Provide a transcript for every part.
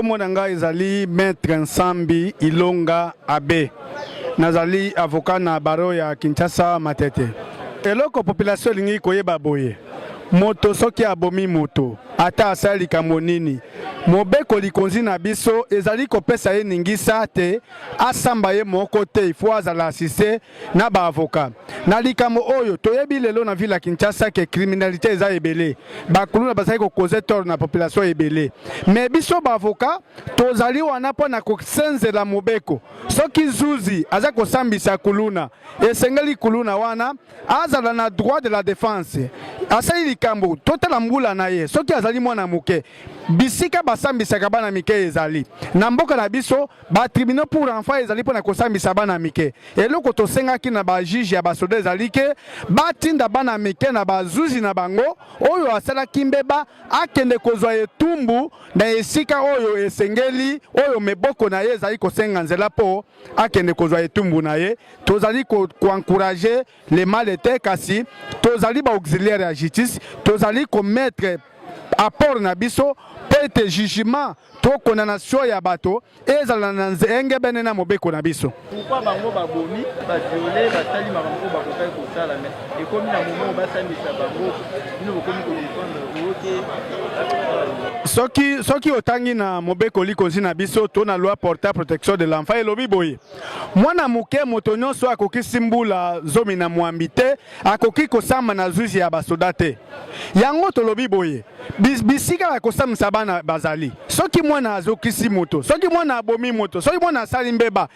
Comme on ezali maître Nsambi Ilonga Abe. Nazali avocat na baro ya Kinshasa Matete. Eloko population lingi koyeba boye. Moto soki abomi moto ata asali kamonini mobeko likonzi na biso ezali kopesa ye ningisa te asamba ye moko te ifo azala asise na ba avocat na likamo oyo toyebi lelo na ville ya Kinshasa ke criminalité eza ebele bakuluna basali ko causer tort na population ebele mais biso ba avocat tozali wana pona ko senzela mobeko soki zuzi aza kosambisa kuluna esengeli kuluna wana azala na droit de la défense asali likambo totala mbula na ye soki azali mwana muke bisika basambisaka bana mike ezali na mboka na biso ba tribunal pour enfants ezali pona kosambisa bana mike eloko tosengaki na ba juge ya basoda ezali ke batinda bana mike na bazuzi na bango oyo asalaki mbeba akende kozwa etumbu na esika oyo esengeli oyo meboko na ye ezali kosenga nzela po akende kozwa etumbu na ye tozali encourager les malades kasi tozali ba auxiliaire ya justice tozali commettre apport na biso pete jugement to condamnation ya bato ezala na nzenge bene na mobeko na biso. Pourquoi bango babomi ba violer ba sali makambo ba kokai ko sala mais et comme na moment ba sambisa bango ino bokomi ko défendre soki otangi na mobeko likonzi na biso to na loi portant protection de l'enfant elobi boye mwana muke moto nyonso akoki simbula zomi na mwambi te akoki kosamba na zuzi ya basoda te yango tolobi boye bisika bakosambisa bana bazali soki mwana azokisi moto soki mwana abomi moto soki mwana asali mbeba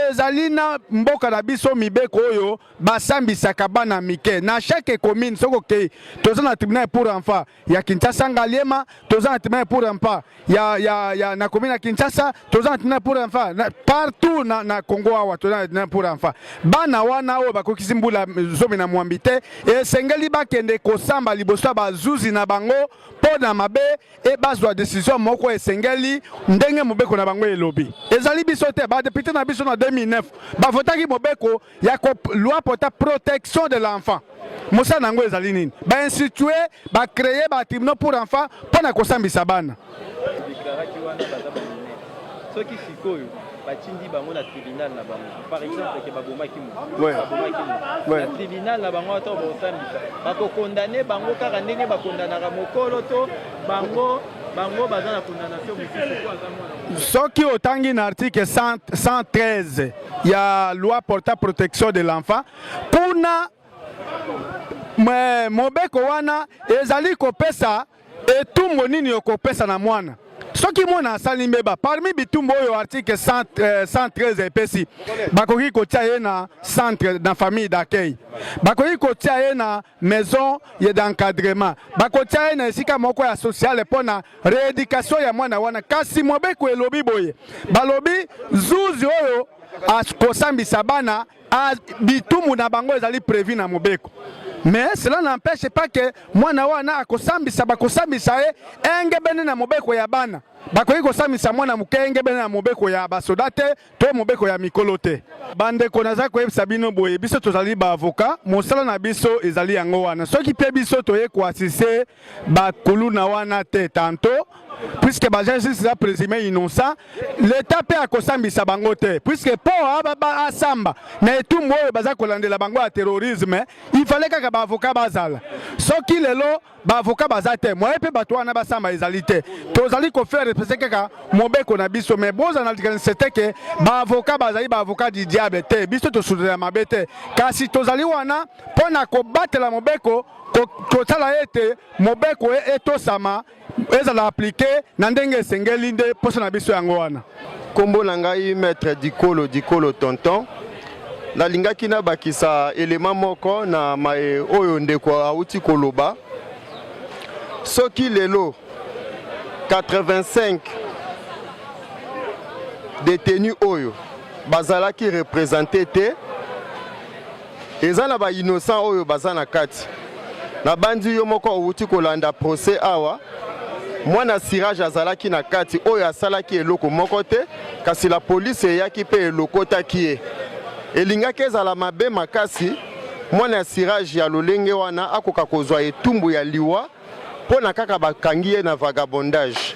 ezali na mboka na biso mibeko oyo basambisaka bana mike na chaque commune soko ke toza na tribunal pour enfants ya Kinshasa Ngaliema toza na tribunal pour enfants ya na commune ya Kinshasa toza na tribunal pour enfants partout na Congo awa toza na tribunal pour enfants bana wana oyo bakokisi mbula zomi na mwambi te esengeli bakende kosamba liboso bazuzi na bango pona mabe e bazwa décision moko esengeli ndenge mobeko na bango elobi ezali biso te ba député na biso na 2009 ba votaki mobeko ya loi portant protection de l'enfant mosa nango ezali nini ba instituer ba créer ba tribunal pour enfants pona kosambisa bana soki sikoyo batindi bango na tribunal na bango par exemple ke babomaki mo na tribunal na bango to bosambisa bako condamner bango kaka ndenge bakondanaka mokolo to bango baza na condamnation mosusu kwa zamona soki otangi na article 113 ya loi portant protection de l'enfant kuna mobeko wana ezali kopesa etumbo nini okopesa na mwana soki mwana asali mbeba parmi bitumbo oyo article 113 epesi bakoki kotia ye na centre na famille d'accueil bakoki kotia ye na maison d'encadrement bakotia ye na esika moko ya sociale pona rééducation ya mwana wana kasi mobeko elobi boye balobi zuzi oyo akosambisa bana bitumu na bango ezali prévu na mobeko. Mais cela n'empêche pas que mwana wana akosambisa bakosambisa ye engebene na mobeko ya bana bakoki kosambisa mwana muke engebene na mobeko ya basoda te to mobeko ya mikolo te bandeko naza koyebisa bino boye biso tozali ba avocat mosala na biso ezali yango wana soki pe biso toye koasise bakuluna wana te tanto puisque bajustice a présumé innocent l'état peut akosambisa bango te puisque po asamba na etumbu oyo baza kolandela bango ya terrorisme il fallait kaka ba avocat bazala soki lelo ba avocat baza te moye pe bato wana basamba ezali te tozali kofaire respecter kaka mobeko na biso mais boza na c'était que ba avocat bazali ba avocat du diable te biso tosudela mabe te kasi tozali wana pona kobatela mobeko kotala ete mobeko etosama ezala appliqué na ndenge esengeli nde poso na biso yango wana kombo na ngai maître Dikolo tonton nalingaki na bakisa élément moko na mae oyo ndeko auti koloba soki lelo 85 détenus oyo bazalaki représenté te eza na ba innocent oyo bazana kati na bandi yo moko outi kolanda procès awa mwana sirage azalaki na kati oyo asalaki eloko moko te kasi la police eyaki pe elokotaki ye elingaki ezala mabe makasi mwana sirage ya lolenge wana akoka kozwa etumbu ya liwa mpona kaka bakangi ye na vagabondage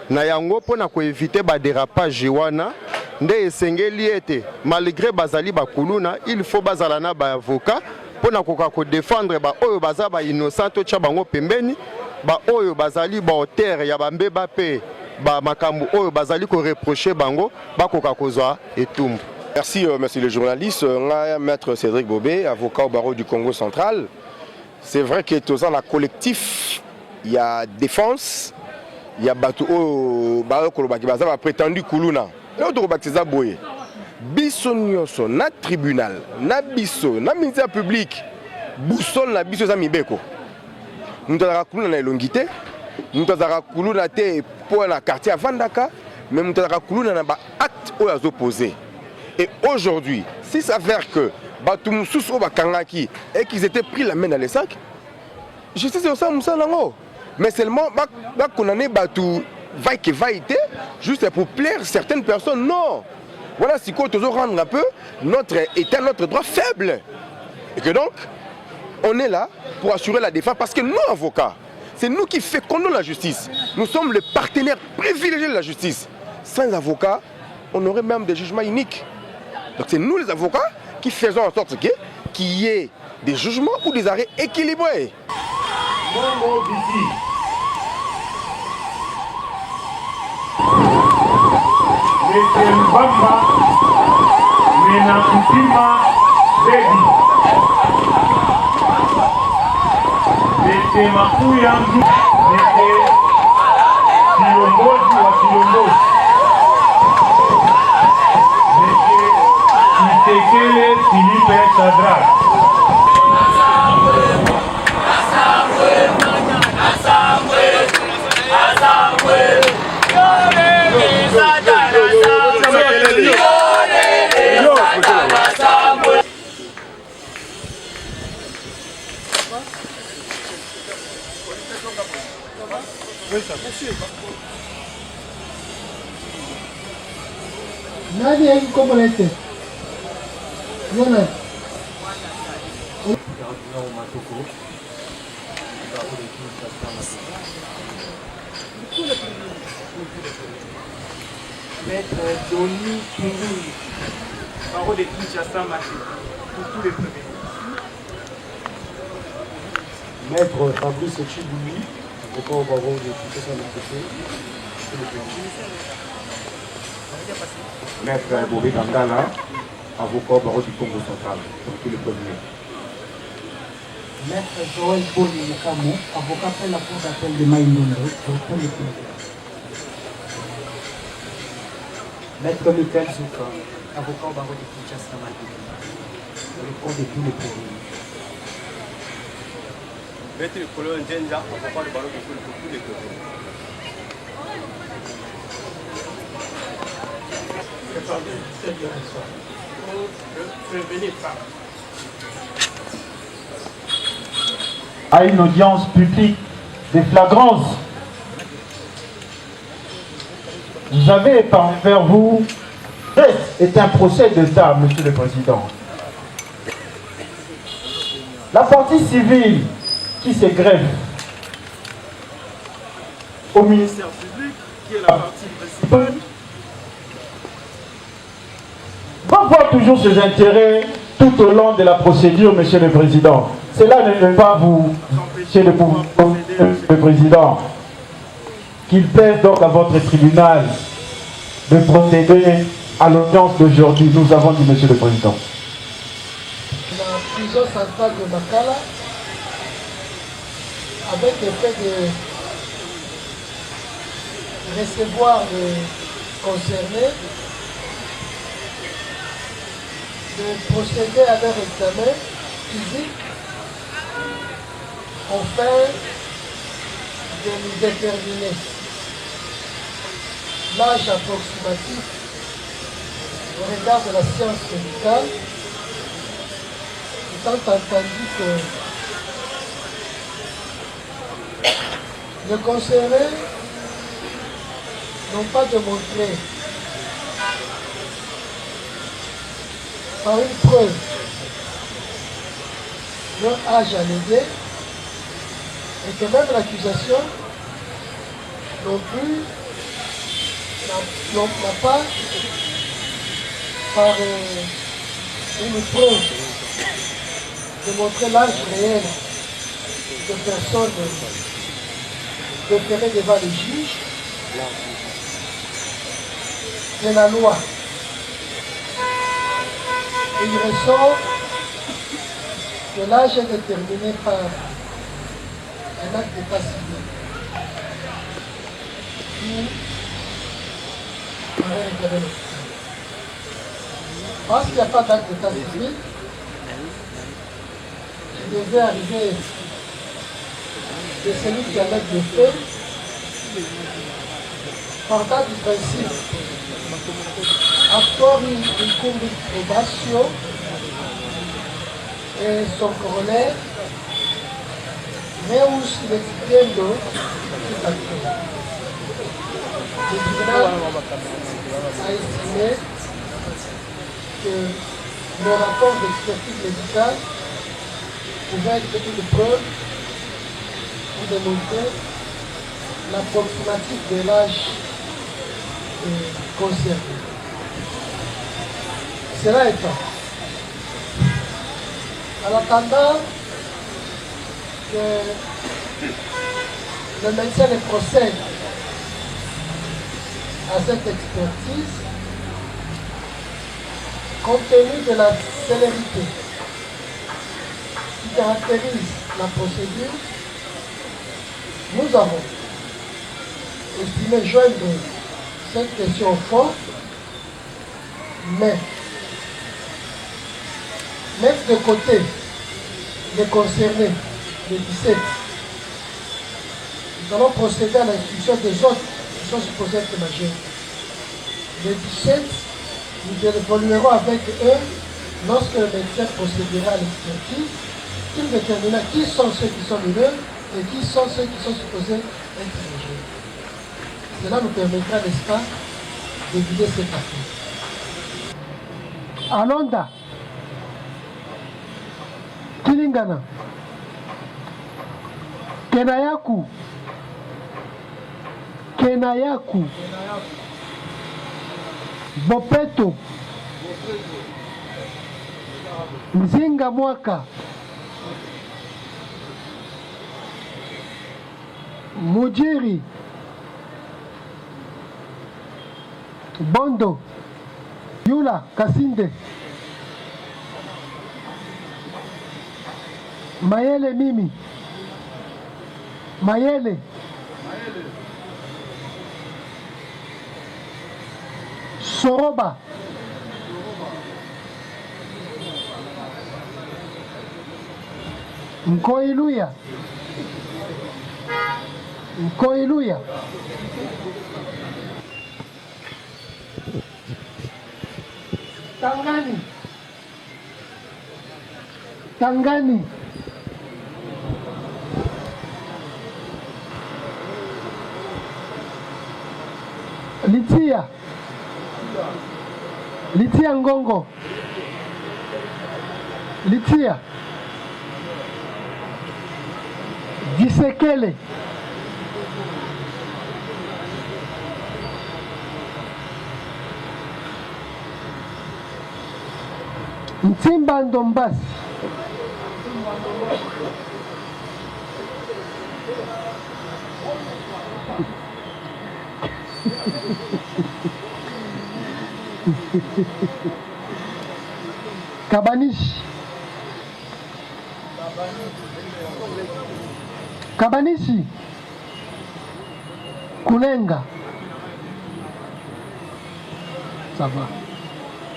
na yango pona ko éviter ba dérapage wana nde esengeli ete malgré bazali bakuluna il faut bazala na ba avocat pona koka ko défendre ba oyo baza ba innocent to tcha bango pembeni ba oyo bazali ba auteur ya bambeba pe ba makambo oyo bazali ko reprocher bango bakoka kozwa etumbu. Merci, monsieur le journaliste. Maître Cédric Bobé, avocat au barreau du Congo central. C'est vrai que tous en collectif, il y a défense, il y a bateau prétendu Koulouna. L'autre baptisé Boye. Biso nyonso na tribunal, na biso, na ministère public, boussole na biso za mibeko. Nous avons Koulouna na elongité, nous avons Koulouna te pour la quartier à Vandaka, mais nous avons Koulouna na ba acte aux opposés. Et aujourd'hui, si ça s'avère que Batoumoussous ou Bakangaki et qu'ils étaient pris la main dans les sacs, justice au sein Moussanango. Mais seulement, qu'on en est Batou, vaille que vaille, juste pour plaire certaines personnes, non. Voilà ce qu'on doit rendre un peu notre état, notre droit faible. Et que donc, on est là pour assurer la défense parce que nous, avocats, c'est nous qui fécondons la justice. Nous sommes les partenaires privilégiés de la justice. Sans avocats, on aurait même des jugements uniques. Donc c'est nous les avocats qui faisons en sorte qu'il y ait des jugements ou des arrêts équilibrés. Tekele Philippe Sadrak. Nadie hay como este. Maître Doni Kingoui, barreau de Kinshasa Maché, pour tous les premiers. Maître Fabrice Chibouli, avocat au barreau de Kinshasa Maché, pour les premiers. Maître Bobé Kangala, avocat au barreau du Congo central, pour tous les premiers. Maître Joël Boni Mukamo, avocat pour la cour d'appel de Maïnouna, pour tous les premiers. Maître Michael Zouka, avocat au barreau de Kinshasa Maché, pour le compte de tous les premiers. Maître Colon Djenja, avocat du barreau de pour tous les premiers. À une audience publique de flagrance, vous avez envers vous est un procès d'État, Monsieur le Président. La partie civile qui se greffe au ministère public, qui est la partie principale, va voir toujours ses intérêts tout au long de la procédure, Monsieur le Président. Cela ne peut pas vous empêcher de pouvoir procéder, Monsieur le Président, qu'il pèse donc à votre tribunal de procéder à l'audience d'aujourd'hui. Nous avons dit, Monsieur le Président. La prison centrale de Makala, avec le fait de recevoir les concernés, de procéder à leur examen physique, afin de nous déterminer l'âge approximatif au regard de la science médicale, étant entendu que les concernés n'ont pas démontré par une preuve leur âge allégué et que même l'accusation non plus n'a pas par une preuve de montrer l'âge réel de personnes déférées devant les juges de la loi. Et il ressort que l'âge est déterminé par un acte d'état civil qui paraît réclamer le fiscal. Parce qu'il n'y a pas d'acte d'état civil, il devait arriver de celui qui allait le fait, partant du principe, après une cour de probation et son corollaire, Reus l'expliquando tout à fait. Le tribunal a estimé que le rapport d'expertise médicale pouvait être une preuve pour démontrer l'approximatif de l'âge concerné. Cela étant, en attendant que le médecin ne procède à cette expertise, compte tenu de la célérité qui caractérise la procédure, nous avons estimé joindre cette question forte, mais mettre de côté les concernés, les 17. Nous allons procéder à l'instruction des autres qui sont supposés être majeurs. Les 17, nous évoluerons avec eux lorsque le médecin procédera à l'expertise, qu'il déterminera qui sont ceux qui sont mineurs et qui sont ceux qui sont supposés être majeurs. Cela nous permettra, n'est-ce pas, d'éviter cette affaire. Alonda, Kilingana, Kenayaku, Bopeto, Mzinga Mwaka, Mujiri, Bondo, Yula Kasinde, Mayele Mimi, Mayele, Soroba, Nkoiluya, Nkoiluya, Tangani, Tangani, Litia, Litia Ngongo, Litia, Gisekele, Ntimba Ndombasi, Kabanishi, Kabanishi, Kulenga. Ça va.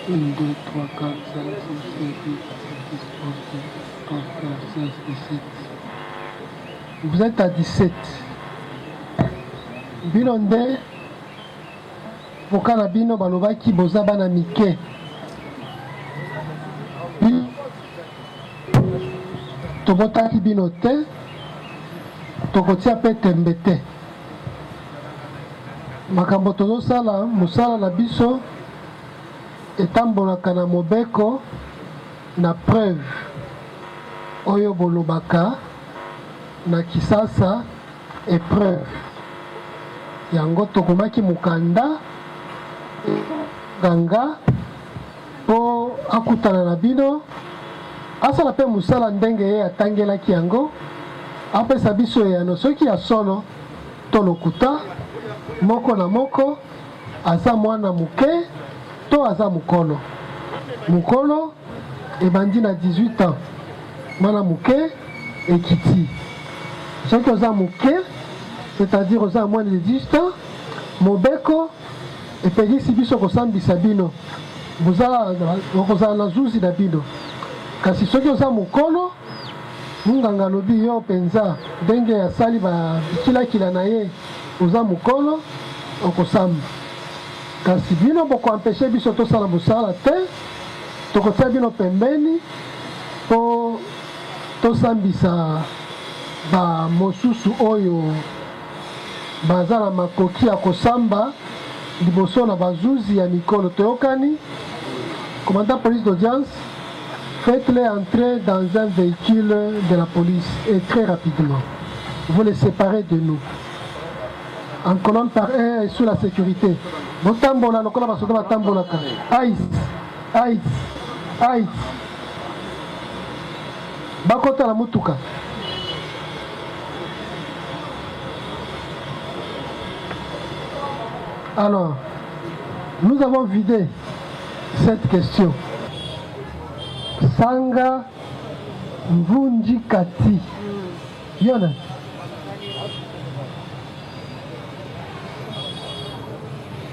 1, 2, 3, 4, 5, 6, 7, 8, 10, 11, 12, 13, 16, 17. Vous êtes à 17. Bilonde, Pokala Bino Balobaki Bozaba na Mike. Tobotaki Bino te, Tokotia pe tembe te. Makambo tozosala, musala na biso, etambolaka na mobeko na preuve oyo bolobaka na kisasa épreuve yango tokomaki mukanda ganga po akutana na bino asala pe musala ndenge ye atangelaki yango apesa biso yano soki ya solo to lokuta moko na moko aza mwana muke to aza mukolo mukolo ebandi na 18 ans mwana muke ekiti soki oza muke c'est-à-dire oza moins de 18 ans mobeko epelisi biso kosambisa bino okozala na zuzi na bino kasi soki oza mokolo munganga alobi yo mpenza ndenge asali bakilakila na ye oza mokolo okosamba kasi bino bokoampeshe biso tosala mosala te tokotia bino pembeni mpo tosambisa bamosusu oyo baza na makoki ya kosamba liboso na bazuzi ya mikolo toyokani. Commandant police d'audience, faites-les entrer dans un véhicule de la police et très rapidement. Vous les séparez de nous. En colonne par un et sous la sécurité. Botambola, lokola basoda batambolaka. Aïs, aïs, aïs. Bakota la mutuka. Alors, nous avons vidé cette question. Sanga Mvunji Kati. Yona.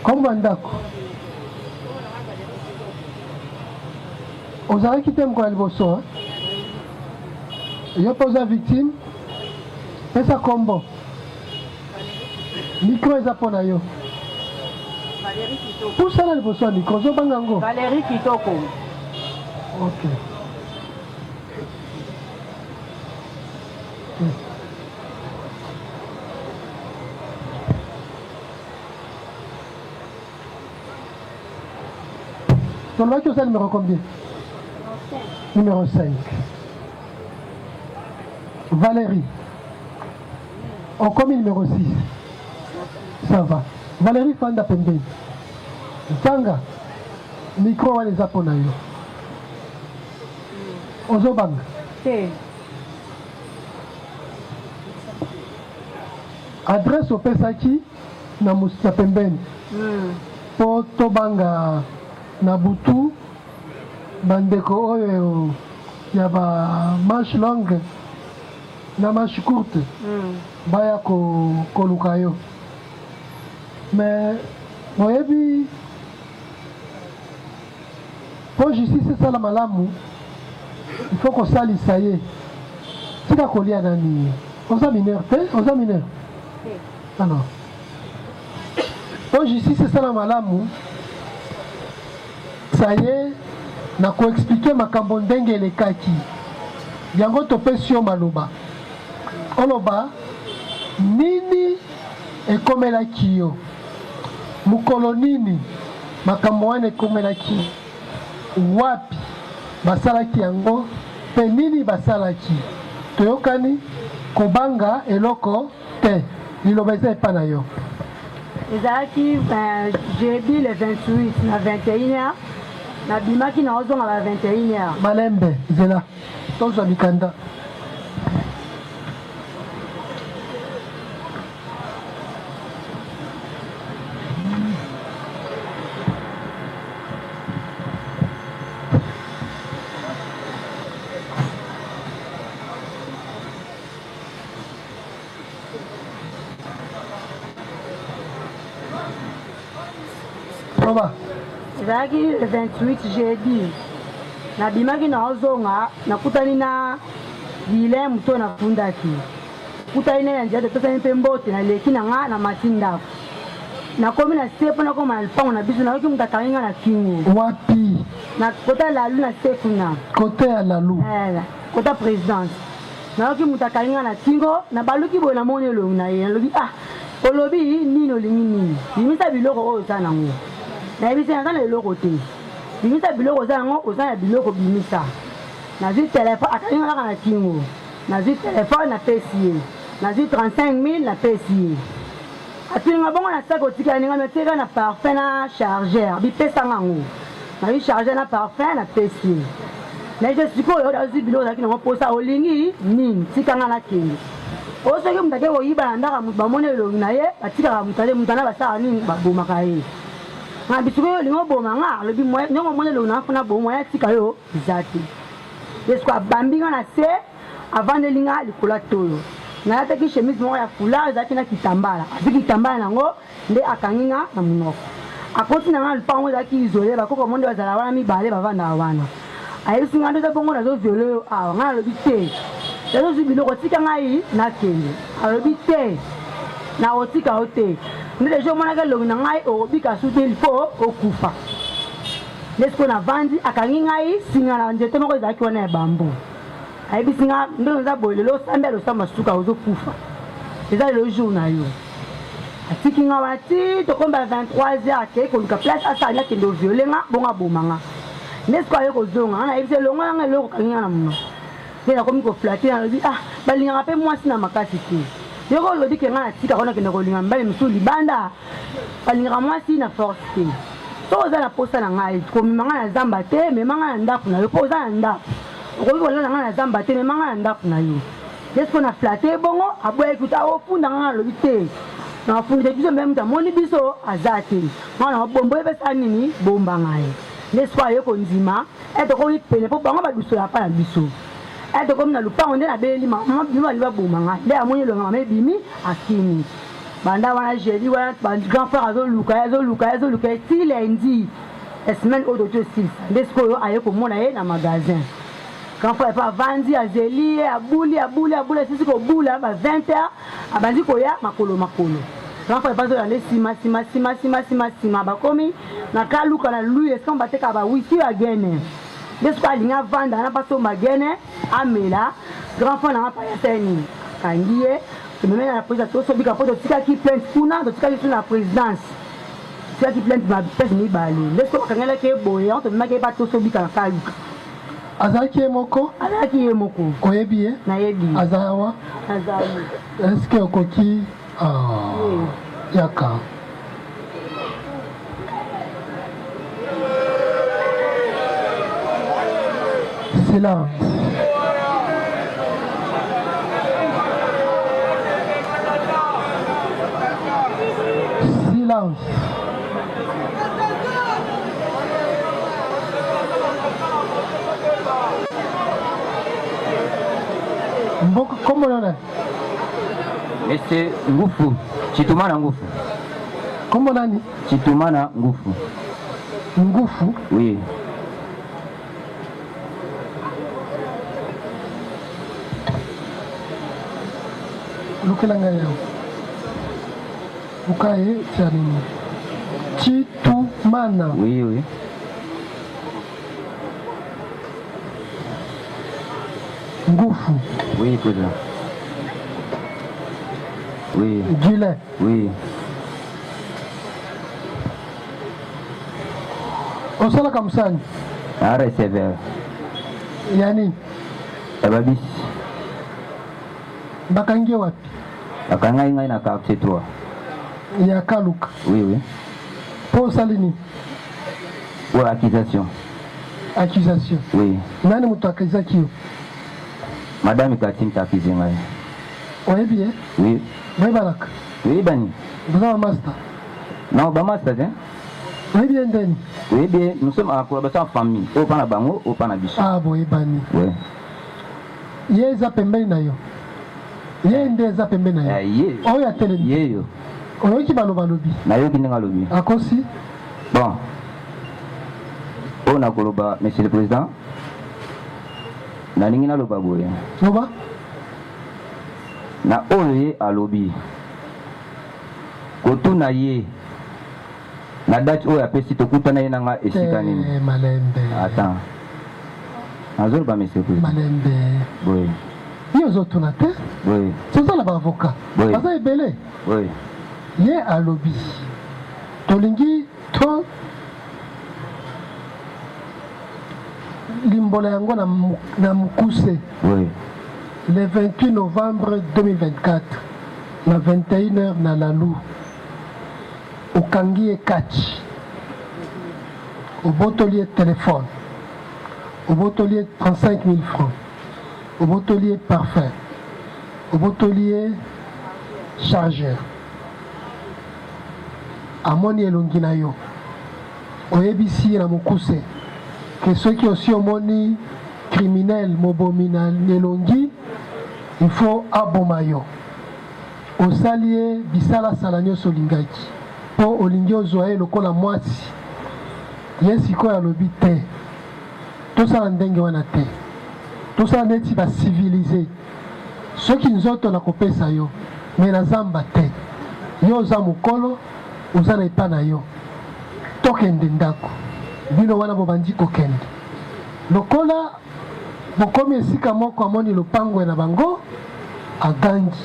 Comment ndako? Vous avez quitté mon liboso. Il y a posé la victime. Et ça combo. Micro est à yo. Valérie Kitoko. Tout ça là, liboso micro. Zo bangango. Valérie Kitoko. Ok. Ton nom est numéro combien? Numéro 5. Valérie. On commis numéro 6. Ça va. Valérie Fanda Pembe. Tanga. Micro à les Japonais. Ozobang. Adresse au Pesaki na Pembeni. Po Tobanga na Butu bandeko oyo ya ba manche longue na manche courte baya koluka yo mais boyebi po justice esala malamu il faut kosalisa ye tika kolia nani oza mineur te oza mineur alors po justice esala malamu ça y est na koexplike makambo ndenge elekaki yango topesi yo maloba oloba nini ekomelaki yo mokolo nini makambo wana ekomelaki wapi basalaki yango mpe nini basalaki toyokani kobanga eloko te liloba eza epa na yo ezalaki jeudi le 28 na 21h nabimaki na ozonga na 21h malembe zela tozwa mikanda ezalaki le 28 jeudi nabimaki na ozonga nakutani na Guilain moto nafundaki kutani na ya nzela topesani mpe mbote naleki na nga na mati ndako nakomi na se mpo nakoma na lipango na biso nayoki moto akangi nga na kingo wapi na kota lalu na se kuna kote ya lalu kota présidence nayoki moto akangi nga na kingo na baluki boye namoni elongi na ye nalobi olobi nini olingi nini bimisa biloko oyo oza nango nayebisi naza na eloko te bimisa biloko oza yango oza na biloko bimisa nazwi telefone akangi nga kaka na kingo nazwi telefone napesi ye nazwi 35 000 napesi ye atulinga bongo na sako tika ninga meteka na parfum na chargeur bipesa ngango na bi chargeur na parfum na pesi na je sikoyo dazi bilo zaki na posa olingi nini tika nga na kende osoki mutake koyiba na ndaka bamoni elongi na ye batikaka mutana basala nini babomaka ye na bisuku oyo olingi oboma nga alobi nyongo omoni elongi na afuna bomo ya tika yo eza te yesuku abambi nga na se avandeli nga likolo toyo nayataki chemise moko ya foulard ezalaki na kitambala azi kitambala nango nde akangi nga na monoko akoti na nga lupango ezalaki isole bakoko monde bazala wana mibale bavandaka wana ayebisi nga nde eza bongo nazoviole oyo awa nga alobi te ezozwi biloko tika ngai nakende alobi te na otika o te nde deja omonaki elongi na ngai okobika su te ilfo okufa nde sikoyo navandi akangi ngai singa na nzete moko ezalaki wana ya bambu ayebisi nga ndenge eza boye lelo osambi alosamba suka ozokufa eza lelo jour na yo atiki nga wana ti tokomba 23h akei koluka place asali akende oviole nga bongo aboma nga nde sikoyo aye kozonga nga nayebisi elongo nanga eloko okangi nga na mono nde nakomi koflate nalobi balingaka mpe mwasi na makasi te yoko olobi ke nga na tika kona kende kolinga mibali mosusu libanda balingaka mwasi na force te so oza na posa na ngai komema nga na zamba te mema nga na ndako na yo mpo oza na ndako okoki kolala nga na zamba te mema nga na ndako na yo desiko na flate bongo aboyaki kuta ofunda nga alobi te na afundisa biso mbe mutu amoni biso aza te nga na bombo epesa nini bomba ngai desiko aye kondima etokomi pene mpo bango badusola pa na biso etokomi na lupango nde nabeleli bimali baboma ngai nde amoni elonga mama ebimi akimi banda wana jeli wana grand frère azoluka ti lendi esemaine oyo toti osilisa nde sikoyo aye komona ye na magasin grand frère epa avandi azeli ye abuli esisi kobula ba 20h abandi koya makolo grand frère epa azolanda sima bakomi na kaluka na lui esika bateka bawisi bagene nde sikoyo alingi avanda ana mpasi oyo bagene amela grand frère nanga payasa nini kangi ye tomemena na présidence tosobika mpo totikaki plainte kuna totikaki su na présidence totikaki plainte mapese mibale nde sikoyo bakangelaki ye boye yango tomemaki ye mpa tosobika na kaluka azalaki ye moko oyebi ye nayebi aza awa eske okoki yaka silence Mboko comment on a? Monsieur Ngufu, Chitumana Ngufu. Comment on a dit? Chitumana Ngufu. Ngufu? Oui. Lukelanga yao. Ukaye chanini. Chitumana. Oui. Ngufu. Oui, président. Oui. Gilet. Oui. Osala kamsani. Ara sévère. Yani. Ababis. Bakangie wapi? Bakanga inga na quartier 3. Ya Kaluka. Oui. Pour salini. Pour accusation. Accusation. Oui. Nani mutu akizaki? Madame Katim Takizinga. Oui, bien. Oui. Oui, Barak. Oui, Bani. Vous avez un master? Non, pas master, hein? Oui, bien, Dani. Oui, bien. Nous sommes en collaboration en famille. Au Panabango, au Panabiso. Ah, oui, Bani. Oui. Yé Zapembe na yo. Yé Nde Zapembe na yo. Yé. Oh, ya télé. Yé yo. Oyo ki balo balobi. Na yo ki nga lobi. Akosi. Bon. On a koloba, Monsieur le Président. Na ningi na loba boye. Loba? Na oye alobi. Kotu na ye. Na date oyo apesi tokutana ye nanga esika nini. Malembe. Attends. Azol ba Monsieur le Président. Malembe. Oui. Yo zotuna te? Oui. C'est ça la avocat. Oui. Baza ebele. Oui. Ye alobi. Tolingi to limbola yango na mukuse. Oui. Le 28 novembre 2024 na 21h na Lalou okangi kati obotolier téléphone obotolier 35 000 francs obotolier parfum obotolier chargeur amoni elongi na yo oyebisi na mokuse que ceux qui aussi omoni criminel mobomi na elongi il faut aboma yo osalie bisala sala nyonso olingaki mpo olingi ozwa ye lokola mwasi ye sikoyo alobi te tosala ndenge wana te tosala neti bacivilize soki nzoto na kopesa yo me na zamba te yo oza mokolo oza na epa na yo tokende ndako bino wana bobandi kokende lokola bokomi esika moko amoni lopango na bango agangi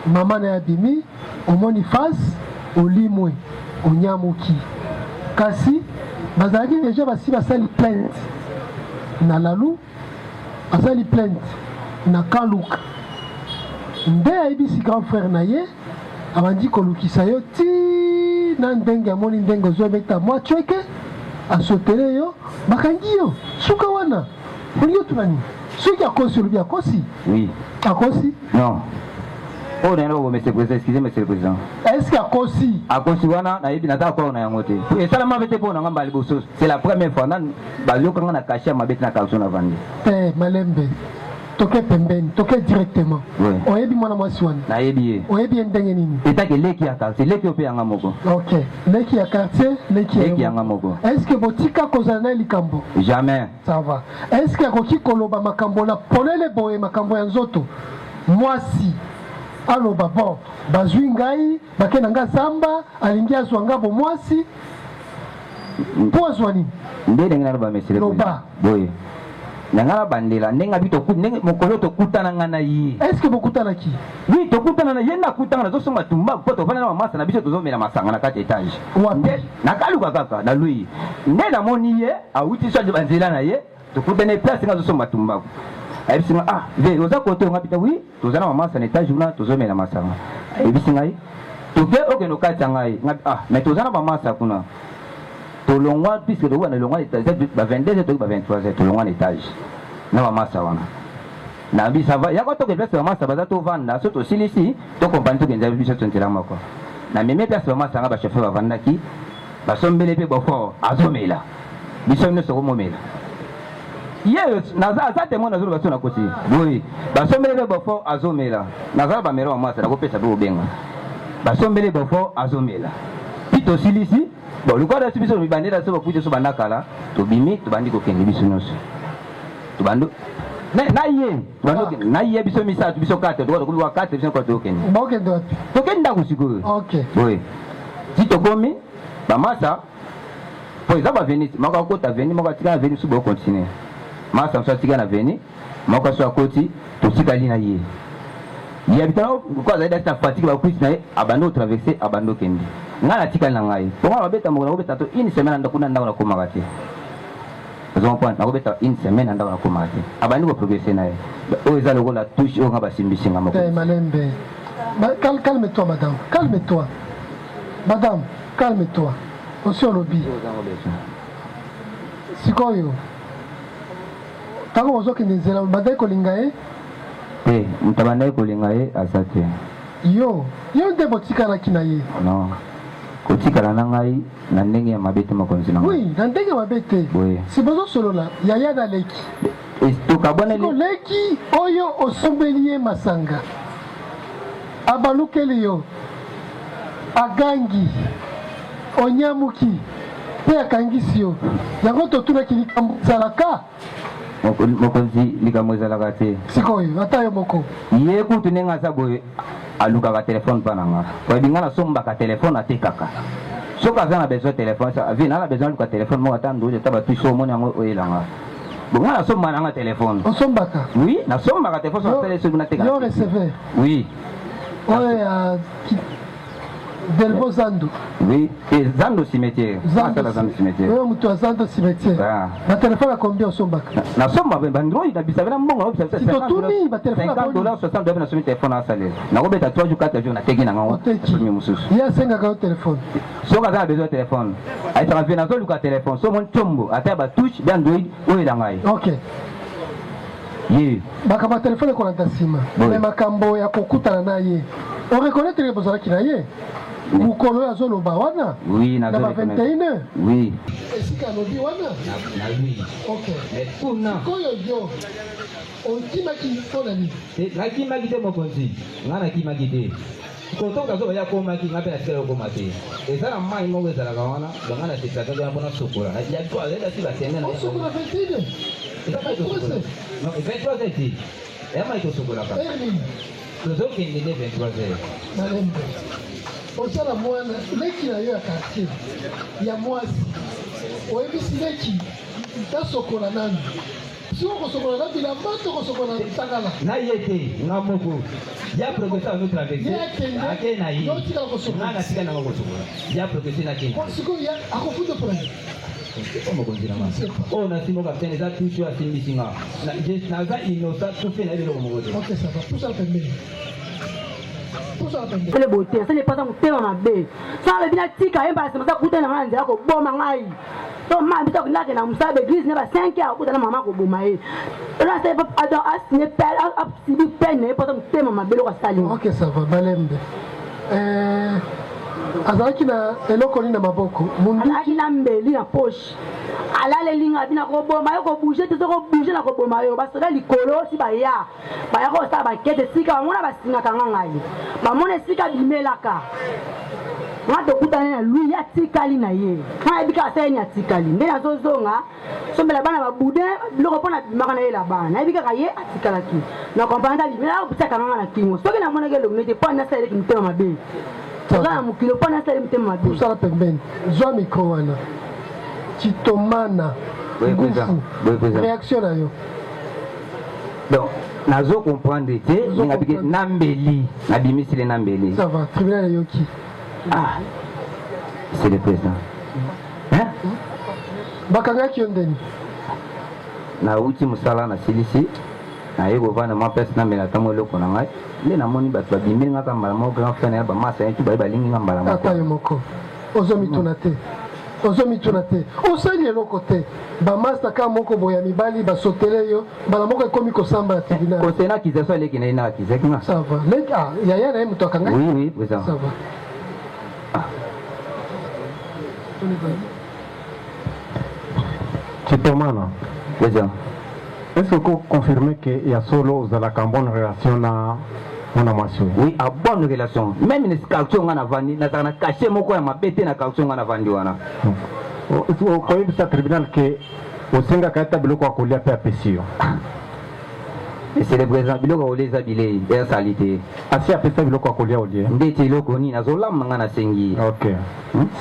mama na yabimi omoni face olimwe onyamuki kasi bazalaki deja basi basali plainte na lalu basali plainte na kaluka nde ayebisi grand frère na ye abandi kolukisa yo ti na ndenge amoni ndenge ozobeta mwa chweke asotele yo bakangi yo suka wana olingi otunani soki akosi olobi akosi Oui. akosi Non. Oh, non, monsieur le président, excusez monsieur le président. est-ce que akosi akosi wana na yebi nataka kwa na yango te esalama bete po na ngamba liboso c'est la première fois na balokanga na kashi ya mabete na kalso na vandi te malembe toke pembeni toke directement Oui. oyebi mwana mwasi wana na yebi ye oyebi ye ndenge nini etake leki ya kalso leki ope yanga moko ok leki ya quartier leki leki ya yanga moko est-ce que botika kozala na likambo jamais ça va est-ce que akoki koloba makambo na polele boye makambo ya nzoto mwasi aloba bon bazwi ngai bakenda nga zamba alingi azwa nga bo mwasi mpo azwa nini nde ndenge naloba monsieur le président boye nanga bandela ndenga bito ndenge mokolo tokutana nga na ye est-ce que bokutanaki oui tokutana na ye nakutanga nazosomba tumba po tofanda na mamasa na biso tozomela masanga na kati etage nde nakaluka kaka na lui nde namoni ye awuti so banzela na ye tokutana place nga azosomba tumbako ayebisi nga ah ve oza kote nga pita oui toza na mamasa na etage kuna tozomela masanga ayebisi ngai toke okende okati ya ngai ah mais toza na mamasa kuna tolongwa puisque tokwa na longwa etage ba 22h toki ba 23h tolongwa na etage na mamasa wana na bi ça va ya ko toke place mamasa baza tovanda so tosilisi tokompani tokenza biso tontela moko na meme place mamasa nga ba chauffeur bavandaki basombele mpe bofort azomela biso nyonso komomela ye naza témoin nazolo baso na koti boyi basombele mpe bofort azomela nazala bamero mamasa nakopesa mpe obenga basombele bofort azomela pi tosilisi bon le quoi biso mibandela so bakuti so bandakala tobimi tobandi kokende biso nyonso tobando na ye biso misato biso kate tokokubiwa kate biso kote okende bokende wapi tokende ndako sikoyo ok oui si tokomi bamasa po eza baveni moko akota veni moko atika na veni so bokontinue masa moso atika na veni moko so akoti totikali na ye ye abitana ko azali dasi na fatigue bakwisi na ye abandi otraverse abandi okende ngai natikali na ngai bongo nabeta moko nakobeta to une semaine kuna ndako nakomaka te ozomopoint nakobeta une semaine ndako nakomaka te abandi koprogresse na ye oyo eza lokola touche oyo nga basimbisinga moko malembe calme-toi madame calme-toi madame calme-toi osi olobi sikoyo ntango ozokende nzela bandaki kolinga ye te moto abandaki kolinga ye aza te yo nde botikalaki na ye non kotikala na ngai na ndenge ya mabe te mokonzi na oui na ndenge ya mabe te si bozosolola yaya na leki leki oyo osombeli ye masanga abalukeli yo agangi onyamuki mpe akangisi yo yango totunaki likambo ezalaka mokonzi likambo ezalaka te sikoyo ata yo moko ye kutu ndenge aza boye alukaka telefone mpa na nga oyebi nga nasombaka telefone atekaka soki aza na besoin telefone vi na besoin aluka telefone moko ata ndoje ata batusi omoni yango oyelanga bonga nasomba nanga telefone osombaka oui nasombaka telefone so asala soki nateka yo receveur oui oyo Delvo Zando. Oui, et Zando cimetière. Zando cimetière. Oui, on a Zando cimetière. Ma téléphone a combien au Sombak? Na somba bandro il habite avec un bon si to tourni ma téléphone $50 $60 na son téléphone à salaire. Na ko beta 3 jours 4 jours na tegi na ngo. Premier mususu. Il y a 5 à téléphone. So ka besoin de téléphone. Ai tra vena to luka téléphone. So mon chombo ata ba touche bien Android o ila ngai. OK. Ye. Baka ma téléphone ko na tasima. Mais makambo ya kokutana na ye. On reconnaît les besoins qui na ye. Vous connaissez la zone Bawana? Oui, na zone 21. Oui. Et si Kanobi Wana? Na oui. OK. Mais pour na. Koyo on kima ki fonani. Na kima ki te mo konzi. Ngana kima ki te. Koto ka zo ya koma ki ngape na sikelo koma te. Ezala mai mo wezala kawana, ngana te tsaka ya bona sokola. Ya to ale da siba tene na. Sokola 21. Non, 23 c'est. Et mai to sokola ka. Nous autres qui est 23 heures. Osala mwana leki na yo ya quartier ya mwasi oyebisi leki tasokola nani siko kosokola na bilamba to kosokola na tangala na yete nga moko ya progresser nous traverser ake na yi nga tika na kosokola ya progresser na kin siko ya akofuta problème Comment on dit là-bas? On a simo capitaine les a tous à Simbisinga. Na za innocent tout fait na ile ko mogoto. OK ça va tout ça fait bien. C'est le beauté, c'est les personnes qui ont bé. Ça le bien tika emba c'est ça kuta na nganja ko boma ngai. To ma bita ko ndake na musabe église ne ba 5 ans kuta na mama ko boma e. Là c'est pas adon as ne pelle a sibi peine pas ça mama belo ko sali. OK ça va balembe. Azalaki na eloko ni na maboko. Azalaki na mbeli na poche. Alale linga bina ko boma yo ko bouger te ko bouger na ko boma yo ba soda likolo si ba ya ko sa ba kete sika ngona ba singa kanga ngai ba mona sika bimelaka nga to kutana na lui ya tikali na ye nga bika sa ni atikali nde na zozonga sombela bana ba bude loko pona bimaka na ye la bana na bika ka ye atikala ki na kompanda bimela ko butaka nga na kingo soki na mona ke lo mete pona sa ile kimtema mabe Toza mukilo pona sa ile kimtema mabe tout ça la pembeni zo micro wana Chitomana. Réaction à yo. Donc, nazo comprendre que ninga bige nambeli, na bimisile nambeli. Ça va, tribunal yoki. Ah. C'est le président. Hein? Bakanga ki ondeni. Na uti musala na silisi. Na yego vana ma pesa na mela tamo loko na ngai. Le na moni bato babimeli ngaka mbala mo grand frère ba masa yetu ba balingi ngambala mo. Ata yo moko. Ozomi tonate. Ozomi tunate osali eloko te bamasta ka moko boya mibali basotele yo bala moko ekomi kosamba ya tribunal kosena kizaso eleki na ina kizeki nga ça va leki yaya na ye mutu akanga oui oui président ça va Chitomana président est-ce que vous confirmez qu'il y a solo ozalaka bonne relation na mon amation oui à bonne relation même une calcio ngana vandi na tana caché moko ya mabete na calcio ngana vandi wana au koyebi sa tribunal que osenga kata biloko akolia pe apesio c'est le président biloko oleza bilei ya salite asi apesa biloko akolia olie ndeti iloko ni nazolamba ngana sengi OK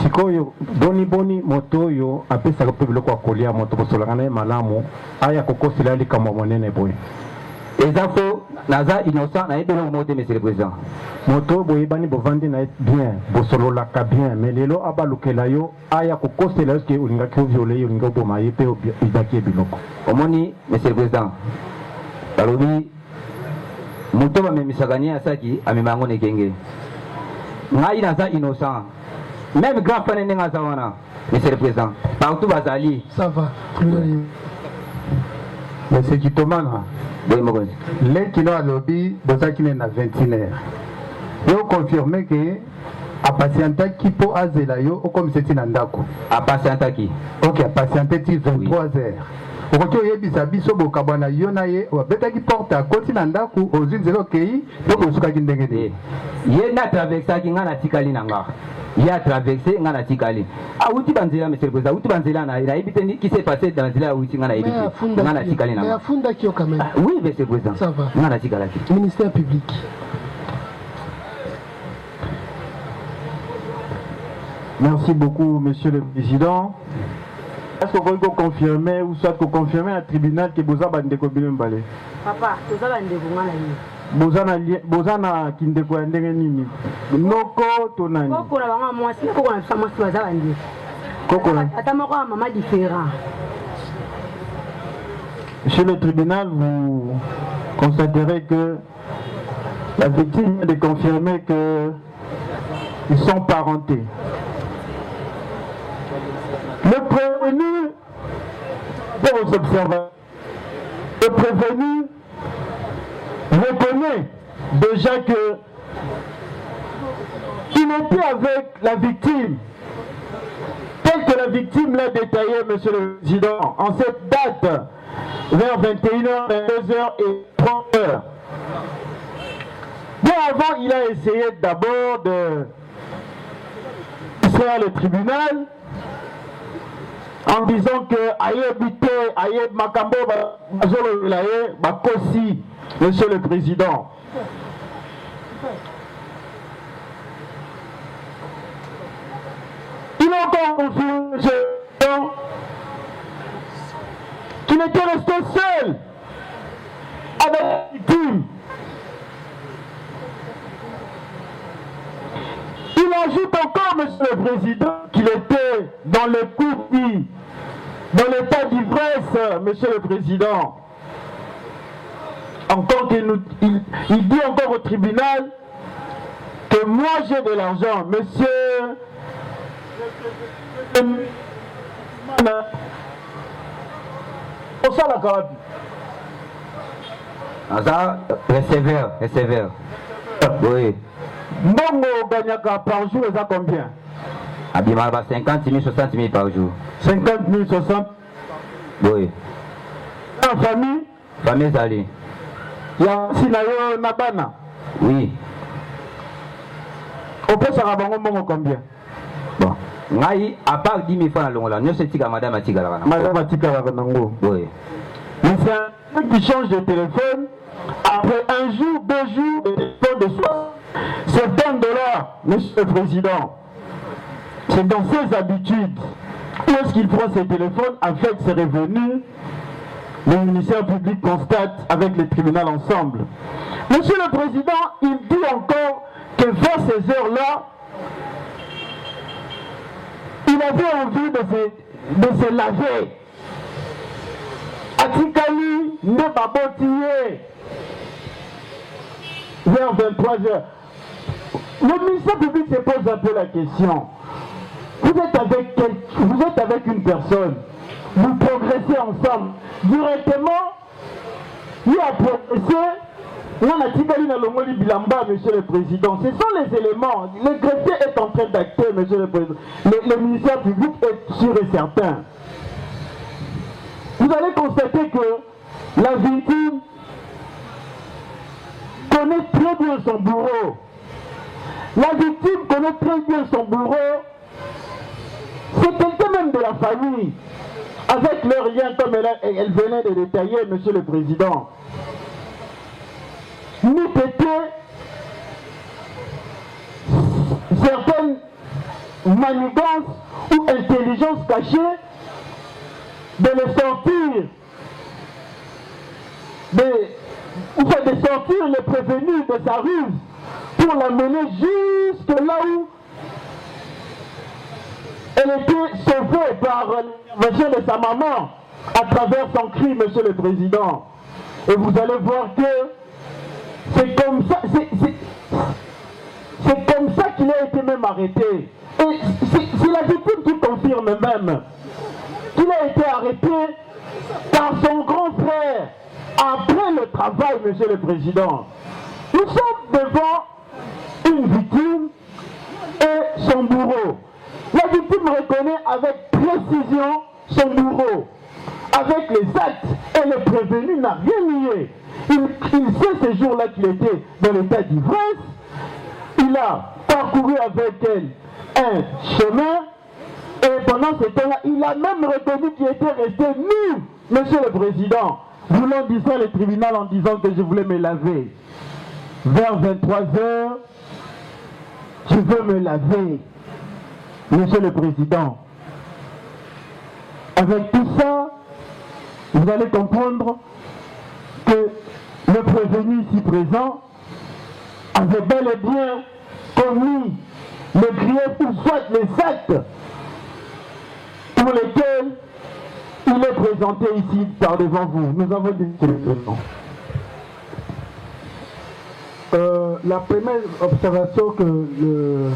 sikoyo boni moto oyo apesaka pe biloko akolia moto kosolanga na ye malamu aya kokosela likambo monene boye eza fo naza innocent na yebelo mote monsieur le président moto boyebani bovandi na bien bosololaka bien mais lelo abalukela yo aya kokosela yo ke olingaki oviole yo olingi oboma ye mpe obaki biloko omoni monsieur le président balobi moto bamemisaka nie asaki amema yango nekenge ngai naza innocent même grand frère ndenge aza wana monsieur le président partout bazali ça va monsieur Chitomana oui mokonzi leki no alobi bozalaki ne na 21 heures yo confirme ke apatientaki mpo azela yo okomisa ti na ndako apatientaki ok apatiente ti 23 heures okoki oyebisa biso bokabwa na yo na ye babetaki porte akoti na ndako ozwi nzela okei mpe bozukaki ndenge te ye na traversaki nga na tikali na nga ye atraverse nga na tikali awuti banzela monsieur le président awuti banzela nayebi te qui s'est passé dans nzela awuti nga nayebi te nga na tikali na nga afundaki yo quand même oui monsieur le président ça va nga na tikalaki ministère public merci beaucoup monsieur le président. Est-ce que vous pouvez confirmer ou soit confirmer à tribunal que vous avez un découvert? Papa, tu as un découvert. bozana kindeko ya ndenge nini noko to nani koko na bango mwasi koko na bisa mwasi baza bandi koko ata moko ya mama différent. Chez le tribunal, vous constaterez que la victime vient de confirmer qu'ils sont parentés. Le prévenu, pour vos observateurs, le prévenu reconnaît déjà que il était avec la victime, tel que la victime l'a détaillé, Monsieur le Président, en cette date, vers 21h, 22h et 30h. Bien avant, il a essayé d'abord de faire le tribunal en disant que Ayebite, Ayeb Makambo, Bakosi, Monsieur le Président. Il a encore confirmé qu'il était resté seul avec la victime. Il ajoute encore, Monsieur le Président, qu'il était dans le coup, dans l'état d'ivresse, Monsieur le Président. Encore il dit encore au tribunal que moi j'ai de l'argent, Monsieur. Persévère. Oui. Ndongo gagnaka par jour, ça combien? Abima 50 000, 60 000 par jour. 50 000, 60 000. Oui. En famille? Famille Zali. Ya Sinayo Nabana? Oui. Au peut ça va combien? Bon. Ngai, à part 10 000 francs à l'ongola, nous sommes tika madame Atika la Madame Atika la Ranango. Oui. Mais c'est un truc qui change de téléphone. Après un jour, 2 jours, de téléphone de soi. C'est $20, Monsieur le Président. C'est dans ses habitudes. Où est-ce qu'il prend ses téléphones avec ses revenus? Le ministère public constate avec le tribunal ensemble. Monsieur le Président, il dit encore que vers ces heures-là, il avait envie de se laver. Atikali ne babotillé vers 23h. Le ministère public se pose un peu la question. Vous êtes avec une personne, vous progressez ensemble. Directement, il a progressé. Monsieur le Président, ce sont les éléments. Le greffier est en train d'acter, Monsieur le Président. Le ministère public est sûr et certain. Vous allez constater que la victime connaît très bien son bourreau. La victime connaît très bien son bourreau. C'est quelqu'un même de la famille. Avec leur lien, comme elle venait de détailler, Monsieur le Président. Nous étions certaines manigances ou intelligences cachées de le sortir, de sortir le prévenu de sa ruse pour l'amener jusque là où elle était sauvée par l'intervention de sa maman à travers son cri, Monsieur le Président. Et vous allez voir que c'est comme ça, c'est comme ça qu'il a été même arrêté. Et c'est la victime qui confirme même qu'il a été arrêté par son grand frère après le travail, Monsieur le Président. Nous sommes devant une victime et son bourreau. La victime reconnaît avec précision son bourreau. Avec les actes, et le prévenu n'a rien nié. Il sait ce jour-là qu'il était dans l'état d'ivresse. Il a parcouru avec elle un chemin. Et pendant ce temps-là, il a même reconnu qu'il était resté nu, Monsieur le Président, voulant distraire le tribunal en disant que je voulais me laver. Vers 23h, je veux me laver, Monsieur le Président. Avec tout ça, vous allez comprendre que le prévenu ici présent avait bel et bien commis le grief ou soit les actes pour lesquels il est présenté ici par devant vous. Nous avons des questions. La première observation que le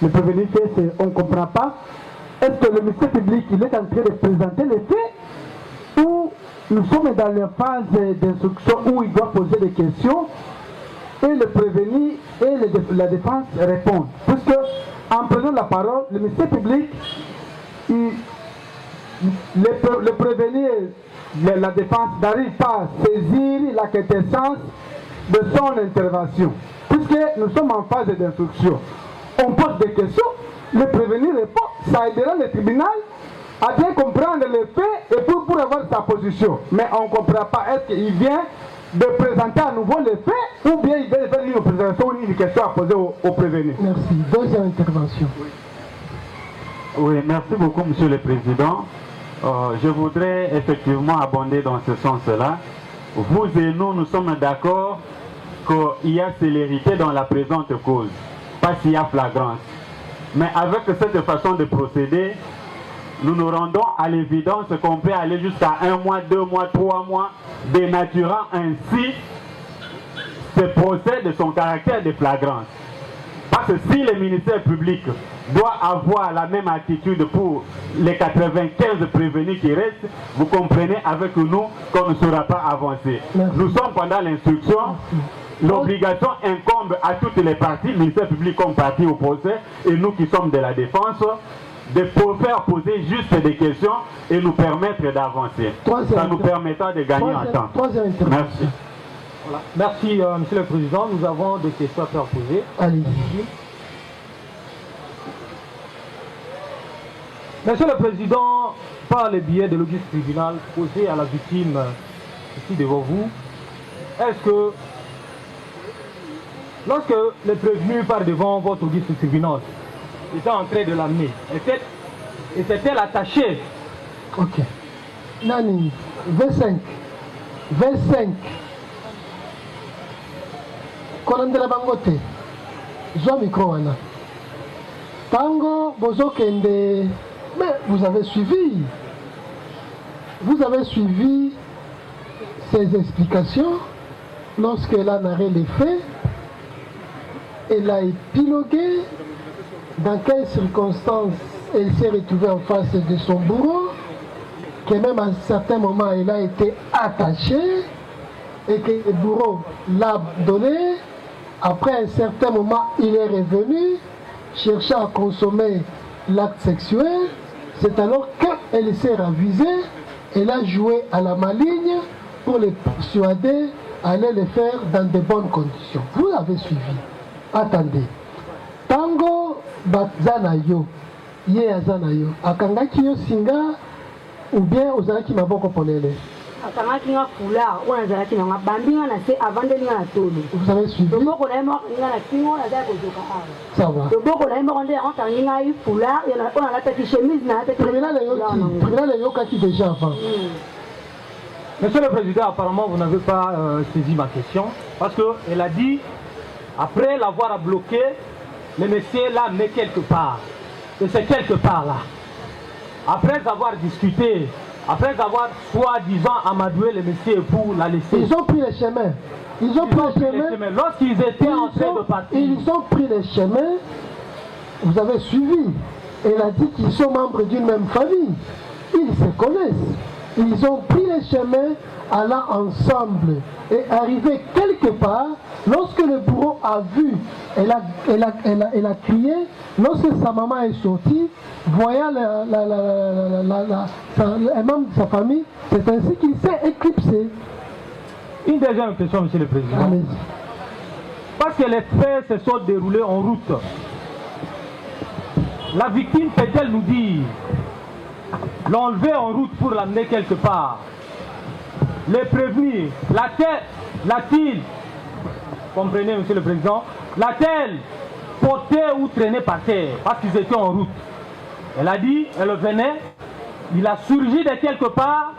prévenu fait, c'est qu'on ne comprend pas. Est-ce que le ministère public il est en train de présenter les faits ou nous sommes dans la phase d'instruction où il doit poser des questions et le prévenu et la défense répondent? Puisque en prenant la parole, le ministère public, le prévenu et la défense n'arrivent pas à saisir la quintessence de son intervention. Puisque nous sommes en phase d'instruction, on pose des questions, le prévenu répond, ça aidera le tribunal à bien comprendre les faits et pour avoir sa position. Mais on ne comprend pas, est-ce qu'il vient de présenter à nouveau les faits ou bien il vient de faire une présentation ou une question à poser au prévenu? Merci. Deuxième intervention. Oui, merci beaucoup, Monsieur le Président. Je voudrais effectivement abonder dans ce sens-là. Vous et nous sommes d'accord qu'il y a célérité dans la présente cause, pas s'il y a flagrance. Mais avec cette façon de procéder, nous nous rendons à l'évidence qu'on peut aller jusqu'à 1 mois, 2 mois, 3 mois, dénaturant ainsi ce procès de son caractère de flagrance. Parce que si le ministère public doit avoir la même attitude pour les 95 prévenus qui restent, vous comprenez avec nous qu'on ne saura pas avancer. Nous sommes pendant l'instruction. L'obligation incombe à toutes les parties, ministère public comme partie au procès, et nous qui sommes de la défense, de faire poser juste des questions et nous permettre d'avancer. Ça nous permettra de gagner en temps. Merci. Voilà. Merci, Monsieur le Président. Nous avons des questions à faire poser. Allez-y. Monsieur le Président, par le biais de l'audience tribunal posé à la victime ici devant vous, est-ce que lorsque le prévenu part devant votre audience tribunal, il était en train de l'amener, et c'était attaché? Ok. Nani, 25. Kolandela bangote. Zo micro wana. Tango bozo kende. Mais vous avez suivi. Vous avez suivi ces explications lorsqu'elle a narré les faits. Elle a épilogué dans quelles circonstances elle s'est retrouvée en face de son bourreau, que même à un certain moment elle a été attachée et que le bourreau l'a donné. Après un certain moment, il est revenu cherchant à consommer l'acte sexuel. C'est alors qu'elle s'est ravisée, elle a joué à la maligne pour les persuader à aller le faire dans de bonnes conditions. Vous avez suivi. Attendez. Tango Bazanayo, Ye Azanayo, Akangaki yo singa ou bien Ozalaki Maboko Polele? Akangaki nga foulard, on a zalaki na bambinga na se avant de nga na tolo. Vous avez suivi? Boko na mo nga na kingo na za ko joka ara. Ça va. Boko na mo ndé on tangi nga yi foulard, on a la tête chemise na tête. Tribunal yo kaki déjà avant. Monsieur le Président, apparemment vous n'avez pas saisi ma question parce qu'elle a dit après l'avoir bloqué, le monsieur l'a mis quelque part. Et c'est quelque part là. Après avoir discuté, après avoir soi-disant amadoué le monsieur pour la laisser. Ils ont pris le chemin. Ils ont pris le chemin. Lorsqu'ils étaient en train de partir. Ils ont pris le chemin. Vous avez suivi. Elle a dit qu'ils sont membres d'une même famille. Ils se connaissent. Ils ont pris le chemin allant ensemble et arrivé quelque part. Lorsque le bourreau a vu, elle a crié. Lorsque sa maman est sortie, voyant un membre de sa famille, c'est ainsi qu'il s'est éclipsé. Une deuxième question, Monsieur le Président. Parce que les faits se sont déroulés en route. La victime peut-elle nous dire l'enlever en route pour l'amener quelque part? Les prévenir, l'a-t-il, comprenez Monsieur le Président, l'a-t-elle porté ou traîné par terre parce qu'ils étaient en route? Elle a dit, elle venait, il a surgi de quelque part,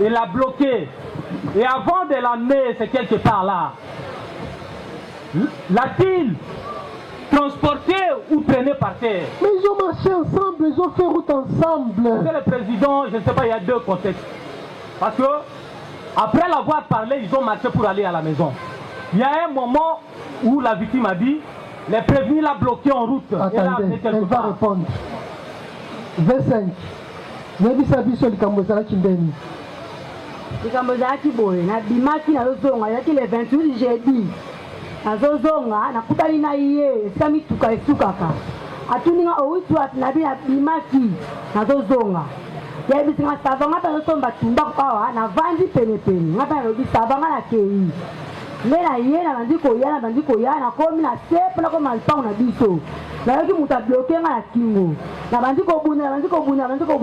il l'a bloqué. Et avant de l'amener, c'est quelque part là. L'a-t-il transporté ou traîné par terre? Mais ils ont marché ensemble, ils ont fait route ensemble. Monsieur le Président, je ne sais pas, il y a deux contextes. Parce que, après l'avoir parlé, ils ont marché pour aller à la maison. Il y a un moment où la victime a dit, les prévenus l'ont bloqué en route. Attendez, elle va répondre. 25. Nebisa biso likambo ezalaki ndeni. Likambo ezalaki boye, nabimaki nazozonga, ezalaki le 28 jeudi. Nazozonga, nakutani na ye, esika mituka esukaka. Atuninga owiti wati nabi nabimaki, nazozonga. Yebisi nga savanga mpe nazosomba tumba awa, navandi penepene. Nga mpe nalobi savanga na kei. Nde na ye nabandi koya, nakomi na se mpo nakoma lipango na biso. Nayoki moto abloke nga na kingo. Nabandi kobunda,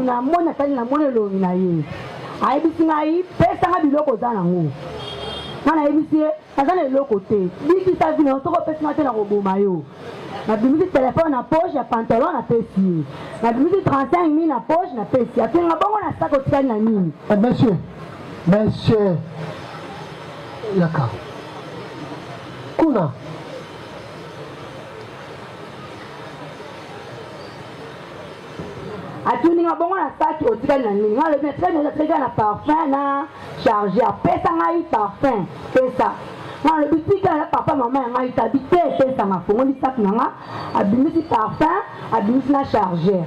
namoni atali namoni elongi na ye. Ayebisi ngai pesa nga biloko oza nango. Nga nayebisi ye aza na eloko te. Bikisa vino soko pesi nga te na koboma yo. Nabimisi telefone na poche ya pantalon na pesi ye. Nabimisi 35 000 na poche na pesi ye. Apenga bongo na sako tikali na nini. Monsieur Yaka. Kuna atuninga bongo na saki otikali na nini. Nga lebi natikali na parfum na chargé. Apesa ngai parfum pesa. Nga lebi tikali na papa mama ya ngai tabi te pesa nga fongoli saki na nga. Abimisi parfum, abimisi na chargé.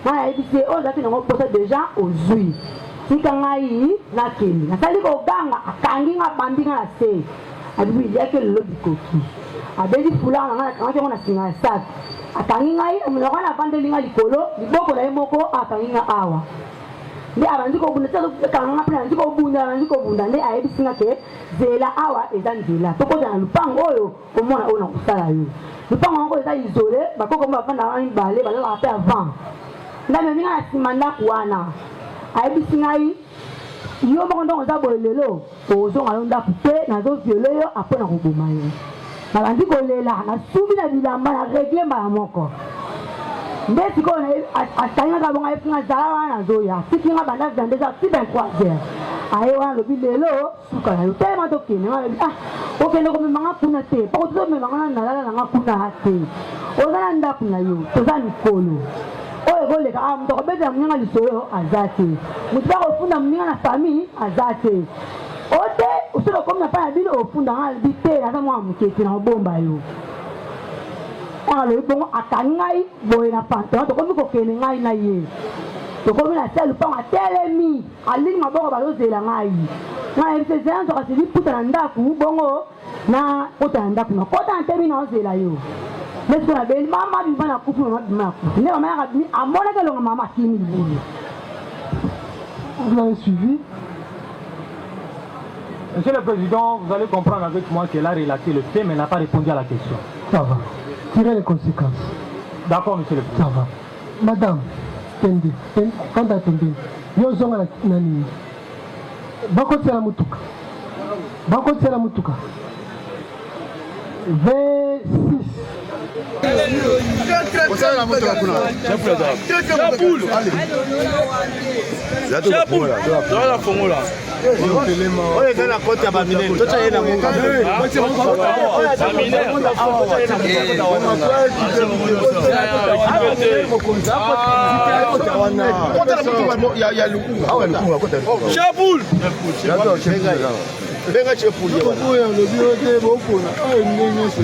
Nga nayebisi oyo zaki nango posa deja ozwi. Tika ngai na keli. Nasali koganga akangi nga bambi nga na se. Abibi yake lelo bikoki. Abedi fula nga nakangaki yango na singa ya saki. Akangi ngai omuloko na vandeli nga likolo, liboko na ye moko akangi nga awa. Nde abandi kobunda kanga nga mpe abandi kobunda nde ayebisi nga ke zela awa eza nzela. Tokota na lupango oyo omona oyo na kosala yo. Lupango yango eza isole, bakoko mo bafanda nga mibale balobaka mpe avant. Nde amemi nga na nsima ndako wana. Ayebisi ngai yo moko ndongo oza boye lelo ozonga yo ndako te nazoviole yo apo na koboma yo. Nabandi kolela nasubi na bilamba na regle mbala moko. Nde sikoyo atangaka bongo ayefinga zala wana nazoya sikinga banda vendeza si 23h. Aye wana lobi lelo suka na yo telema tokende nga lobi okende komemanga kuna te pako tozomemanga na nalala nanga kuna te. Oza na ndako na yo toza mikolo. Oyo koleka moto akobetela moninga lisolo aza te. Moto bakofunda moninga na famille aza te. Ote osoki okomi na pa ya bino ofunda nga lobi te aza mwana mokeke na kobomba yo. Alobi bongo akangi ngai boye na pantalon tokomi kokende ngai na ye. Tokomi na se lupango atelemi alingi maboko bazozela ngai. Ngai yebise zela nzoka sili puta na ndako bongo na kota na ndako na kota na temi na ozela yo. Mais ce qu'on a dit, maman bima na kufu, maman bima na kufu. Ne maman a dit, à mon avis, le maman qui me dit. Vous l'avez suivi? Monsieur le Président, vous allez comprendre avec moi qu'elle a relaté le fait, mais n'a pas répondu à la question. Ça va. Tirez les conséquences. D'accord, Monsieur le Président. Ça va. Madame, Tendi, quand t'as Tendi, yo zonga na nani. Bako tsela mutuka. 26. Venga chefulia bwana. Le bio de boko na nyenye se.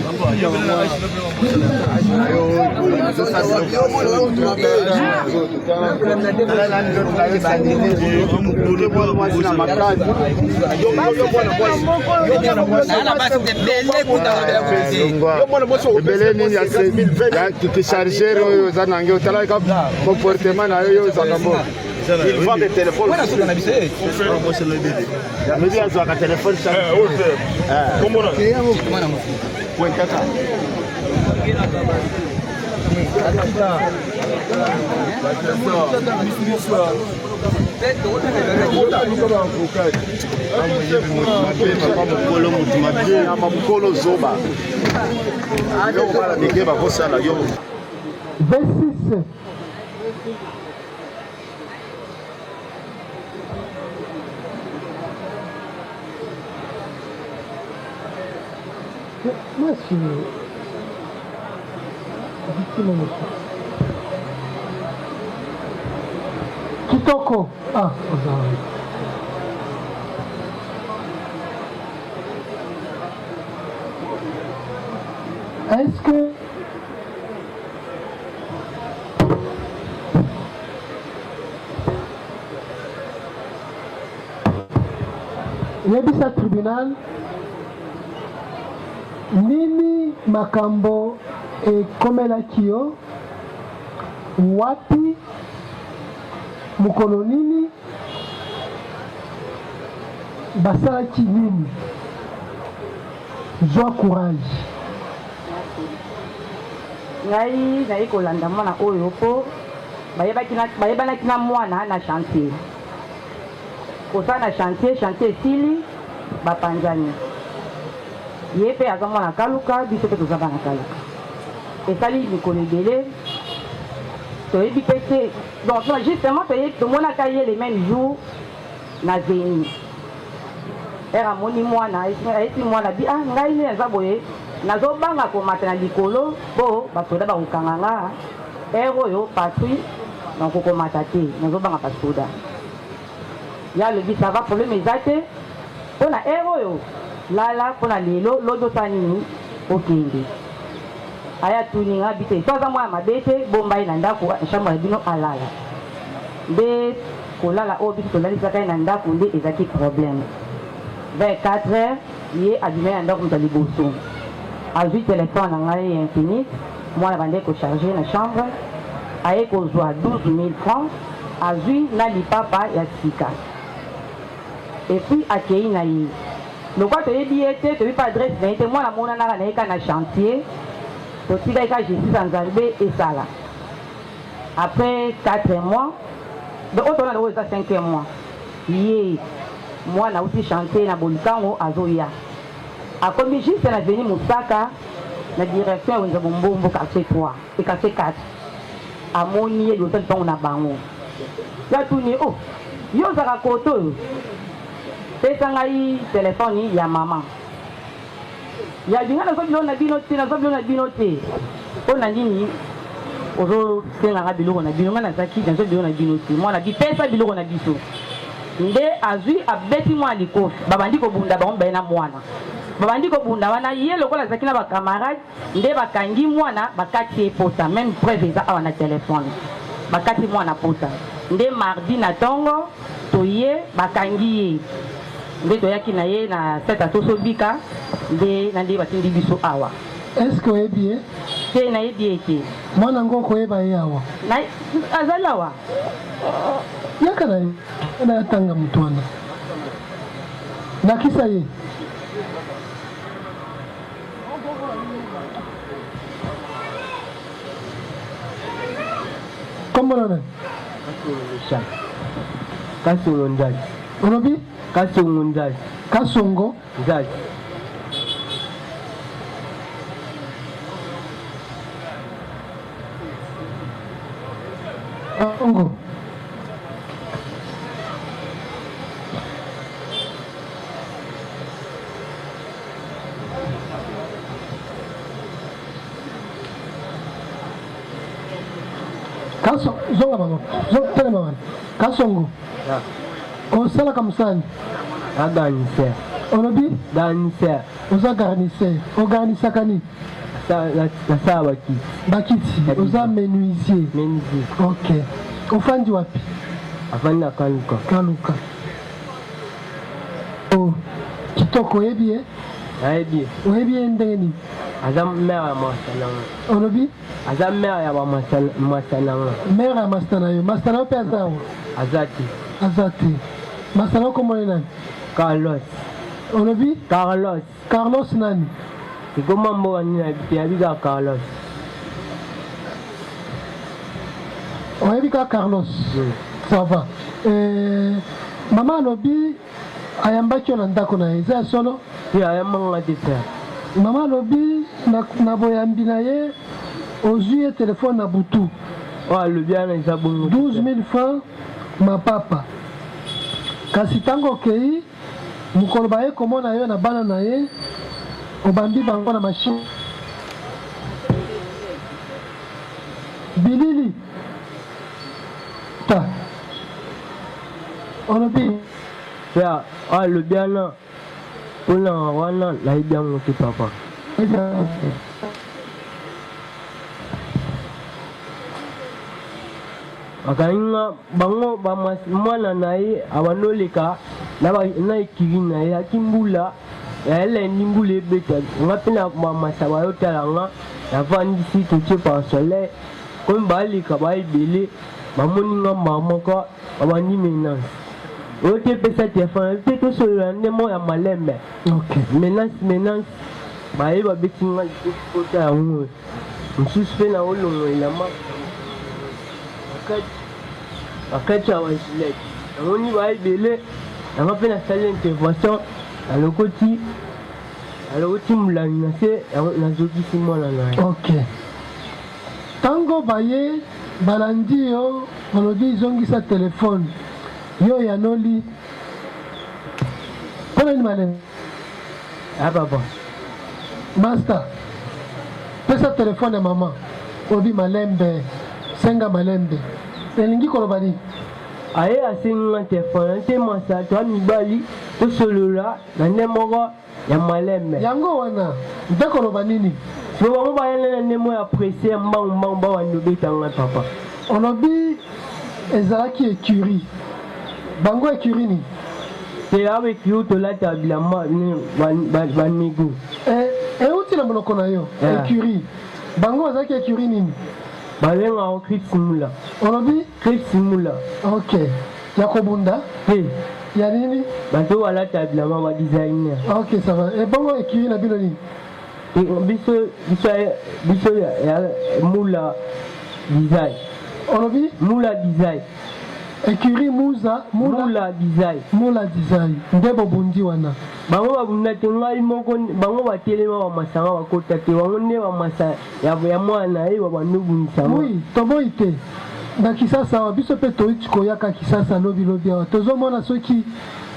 Il vend des téléphones. Moi, je suis victime, monsieur. Kitoko. Ah, est-ce que yebisa tribunal nini makambo ekomelaki yo wapi mokolo nini basalaki nini zwa courage ngai nayi kolanda mwana oyo mpo bayebanaki na mwana na chantier kosala na chantier esili bapanzani ye mpe aza mwana kaluka biso mpe toza bana kaluka esali mikolo ebele toyebi mpe te donc justement tomonaka ye le même jour na zeni ere amoni mwana ayeti mwana bi ngai nde naza boye nazobanga komata na likolo mpo basoda bakokanga nga ere oyo patrouille nakokomata te nazobanga basoda ya alobi sava problème eza te mpo na ere oyo lala mpo na lelo lobi osala nini okende aya tuni nga bi te so aza mwana mabe te bomba ye na ndako chambre ya bino alala nde kolala oyo biso tolalisaka ye na ndako nde ezaki problème vers 4 heures ye abimai na ndako moto ya liboso azwi telefone na ngai ya infinite mwana bande kocharge na chambre aye kozwa 12 000 francs azwi na lipapa ya sika epuis akei na ye lokwa toyebi ye te toyebi pa adresse na ye te mwana monanaka na ye ka na chantier totikaki ka justice ya nzambe esala après 4 mois donc oyo tolanda oyo eza 5e mois ye mwana auti chantier na bolukango azoya akomi juste na veni mosaka na direction ya wenza bombombo quartier 3 e quartier 4 amoni ye liboso lipango na bango ya tuni o yo ozaka koto oyo pesa ngai telefone ya mama ya binga nazo biloko na bino te nazo biloko na bino te mpo na nini ozosenganga biloko na bino ngai nazaki nazo biloko na bino te mwana bipesa biloko na biso nde azwi abeti mwana likofi babandi kobunda bango baye na mwana babandi kobunda wana ye lokola azalaki na bakamarade nde bakangi mwana bakati ye pota même preuve eza awa na telefone bakati mwana pota nde mardi na ntongo toye bakangi ye nde toyaki na ye na sete atosobika nde na nde batindi biso awa est-ce que oyebi ye te nayebi ye te mwana ngo okoyeba ye awa azali awa yaka na ye nayatanga motu wana nakisa ye kombono nani Kasongo Nzazi. Olobi? Kasongo Nzazi. Kasongo? Nzazi. Kasongo. Zonga mama, tele mama. Kasongo. Osala kamsani. Aganisser. Olobi? Ganisser. Oza garnisser. Organisaka ni? Nasala bakiti. Bakiti. Oza menuisier. Menuisier. Ok. Ofandi wapi? Afandi na Kaluka. Kaluka. Oh. Kitoko oyebi ye? Nayebi. Oyebi ye ndenge nini? Aza mère ya masananga. Olobi? Aza mère ya masananga. Mère ya masana yo. Masana yo pe aza awa? Aza te. Aza te. Masana yo kombo nani? Carlos. Olobi? Carlos. Carlos nani? Ikoma mboka nini yabi ka Carlos. Oyebi ka Carlos? Ça va. Mama alobi ayambaki yo na ndako na ye. Eza ya solo? Ayambanga te frère. Mama alobi na boyambi na ye ozwi ye telefone na butu. Alobi ana eza bongo. 12 000 francs mapapa. Kasi tango okei mokolo baye komona yo na bana na ye obambi bango na machine bilili ta olobi ya alobi wana mpona wana nayebi yango te papa akaninga bango mwana na ye abanoleka na ekiri na ye akimbula yalendi mbula ebeta nga mpe na bamasa bayotala nga navandisi totie par soleil komi baleka baebele bamoni nga mbaa moko babandi menance oyo te epesa telefone te tosolola ndemo ya malembe menance baye babeti nga likota yango mosusu mpe na olongoelama bakati ya bagilet namoni baebele nanga mpe nasali intervention alokoti molani na se nazokisi mwana na ye. Ok. Tango baye balandi yo balobi izongisa telefone yo yanoli mpona nini malembe? Papa. Master, pesa telefone ya mama obi malembe senga malembe elingi koloba nini? Aye asenga telefone te masa twa mibali tosolola na nde moko ya malembe yango wana nde koloba nini? so bango bayele na nde moko ya presse ya mbangu bawandi obetanga papa olobi ezalaki écurie bango écurie nini? te awa écurie tolata bilamba banego euti na monoko na yo écurie bango bazalaki écurie nini? balengaka Crips Mula. olobi Crips Mula. Ok. Ya kobunda? Ya nini? Bato balata bilamba ba designer. Ok, ça va. Et bongo écurie na bino nini? Biso ya Mula design. olobi Mula design. écurie Mula design. Nde bobundi wana. Bango babunda te ngai moko bango batelema bamasanga bakota te bango nde bamasa ya mwana ye babandobundisa. Oui, toboyi te. Na Kisasa awa biso mpe toyiti koyaka Kisasa lobi awa tozomona soki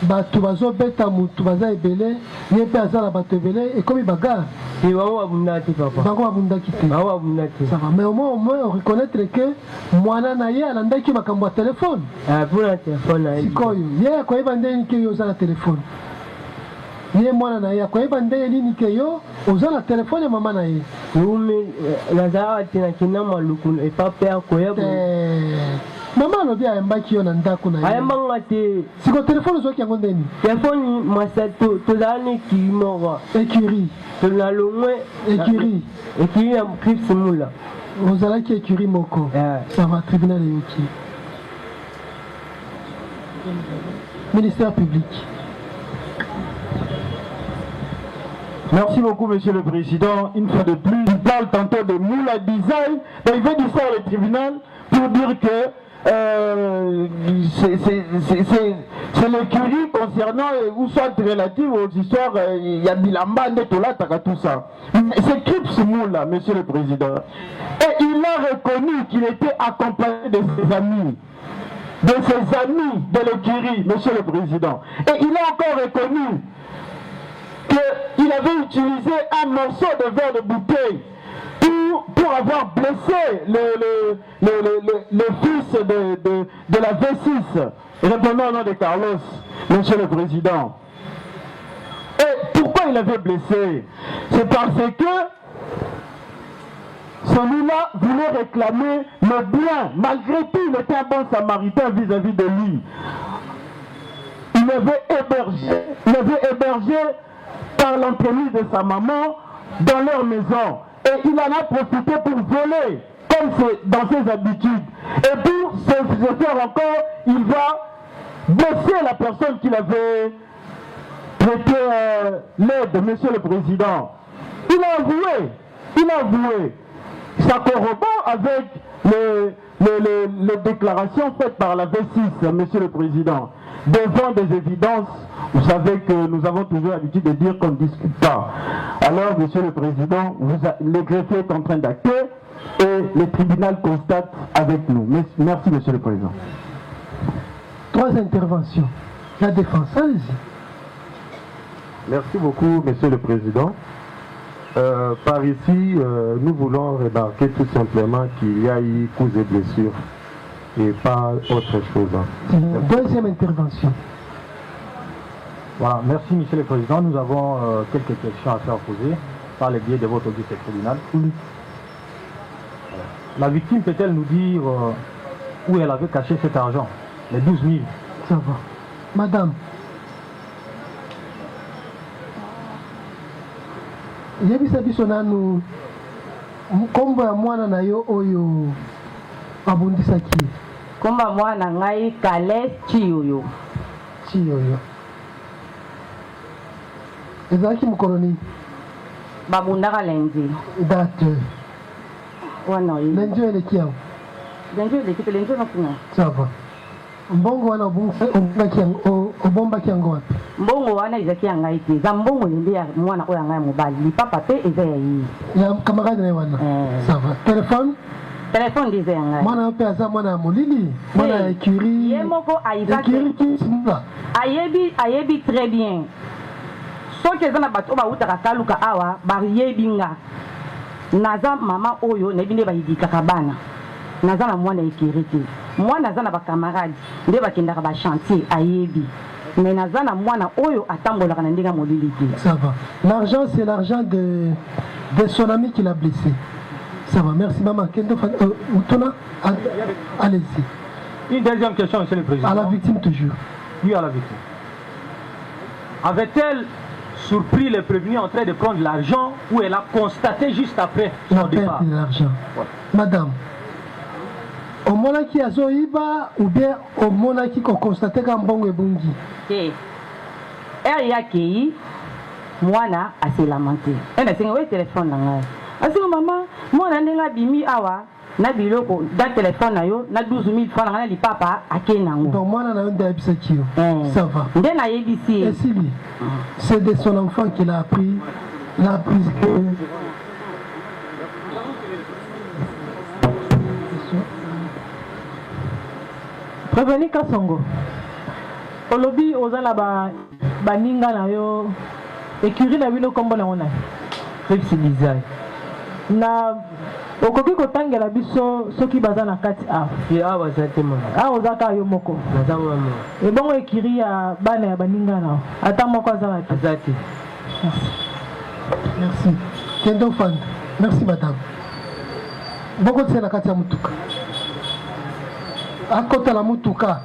bato bazobeta mutu baza ebele ye mpe aza na bato ebele ekomi bagare. Bango babunda te papa. Bango babundaki te. Bango babunda te. Ça va, mais au moins on reconnaître que mwana na ye alandaki makambo ya telefone. Mpona telefone na ye. Sikoyo ye akoyeba nde nini ke yo oza na telefone. Ye mwana na ye akoyeba nde nini ke yo oza na telefone ya mama na ye. Nazalaka te nakenda maluku epa mpe akoyeba. Mama alobi ayambaki yo na ndako na ye. Ayambanga te. Siko telefone ozwaki yango ndeni? Telefone masa tozala na écurie moko. Écurie. Tozala longwe. Écurie. Écurie ya Crips Mula. Ozalaki écurie moko. Ça va, tribunal eyoki. Ministère public. Merci beaucoup, Monsieur le Président. Une fois de plus, il parle tantôt de Moula Design. Donc, il veut dire ça au tribunal pour dire que c'est l'écurie concernant ou soit relative aux histoires, il y a Bilamba, Netola, Taka, tout ça. C'est Crips Moula, Monsieur le Président. Et il a reconnu qu'il était accompagné de ses amis. De l'écurie, Monsieur le Président. Et il a encore reconnu qu'il avait utilisé un morceau de verre de bouteille pour avoir blessé le fils de la V6, répondant au nom de Carlos, Monsieur le Président. Et pourquoi il avait blessé? C'est parce que celui-là voulait réclamer le bien. Malgré tout, il était un bon samaritain vis-à-vis de lui. Il avait hébergé par l'entremise de sa maman dans leur maison. Et il en a profité pour voler, comme c'est dans ses habitudes. Et pour se faire encore, il va blesser la personne qu'il avait prêté l'aide, Monsieur le Président. Il a avoué. Ça corrobore avec les déclarations faites par la V6, Monsieur le Président. Devant des évidences, vous savez que nous avons toujours l'habitude de dire qu'on ne discute pas. Alors, Monsieur le Président, le greffier est en train d'acter et le tribunal constate avec nous. Merci, Monsieur le Président. 3 interventions. La défense, allez-y. Merci beaucoup, Monsieur le Président. Par ici, nous voulons remarquer tout simplement qu'il y a eu coups et blessures et pas autre chose. Deuxième intervention. Voilà, merci Monsieur le Président. Nous avons quelques questions à faire poser par le biais de votre audience tribunal. Oui. La victime peut-elle nous dire où elle avait caché cet argent, les 12 000? Ça va. Madame, yebisa biso nanu kombo ya mwana na yo oyo abundisaki. Komba mwana ngai Kale Chiyoyo. Chiyoyo. Ezalaki mokolo nini? Babundaka lundi. Date. Wana oyo. Lundi oyo eleki yango. Lundi oyo eleki lundi oyo kuna. Ça va. Mbongo wana obombaki yango wapi? Mbongo wana ezaki ya ngai te. Za mbongo nde ya mwana oyo ya ngai mobali. Lipapa pe eza ya ye. Ya camarade na ye wana. Ça va. Téléphone? Téléphone ndize ya ngai. Mwana pe aza mwana ya molili. Mwana ya écurie. Ye moko aibaki. Écurie kisimba. Ayebi très bien. Soki eza na bato bautaka kaluka awa bayebi nga. Naza mama oyo nayebi nde bayidikaka bana. Naza na mwana écurie te. Mwana naza na bakamarade nde bakendaka ba chantier ayebi. Mais naza na mwana oyo atambolaka na ndenge molili te. Ça va. L'argent c'est l'argent de son ami qui l'a blessé. Ça va, merci maman. Allez-y. Une deuxième question, Monsieur le Président. À la victime toujours. Oui, à la victime. Avait-elle surpris les prévenus en train de prendre l'argent ou elle a constaté juste après son départ? La perte de l'argent. Ouais. Madame, au monaki a zoïba ou bien au monaki qu'on constate qu'un bon et bungi? Elle y a qui mwana a se lamenté. Elle a dit téléphone na ngai. Asi maman, mwana ndenga bimi awa na biloko da téléphone na yo na 12 000 francs na li papa akenango. Donc mwana na yo nda yebisa kio. Ça va. Nde na yebisi. Et si lui, c'est de son enfant qu'il a appris. La prise. Prévenu Kasongo. Olobi ozala baninga na yo écurie na bino kombo na ona. Flexibiliser. Na okoki kotangela biso soki baza na kati a. Ya bazate mona. Ah ozaka yo moko. Naza mama. Et bongo écurie ya bana ya baninga na. Ata moko azala te. Azate. Merci. Kendo fan. Merci madame. Boko tsena kati ya mutuka. Akota la mutuka.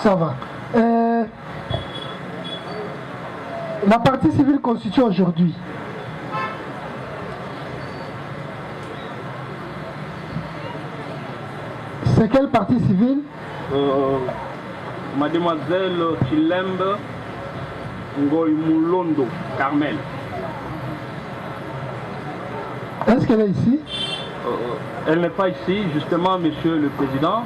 Ça va. La partie civile constituée aujourd'hui. C'est quelle partie civile? Mademoiselle Chilembe Ngoy Moulondo, Carmel. Est-ce qu'elle est ici? Elle n'est pas ici, justement, Monsieur le Président.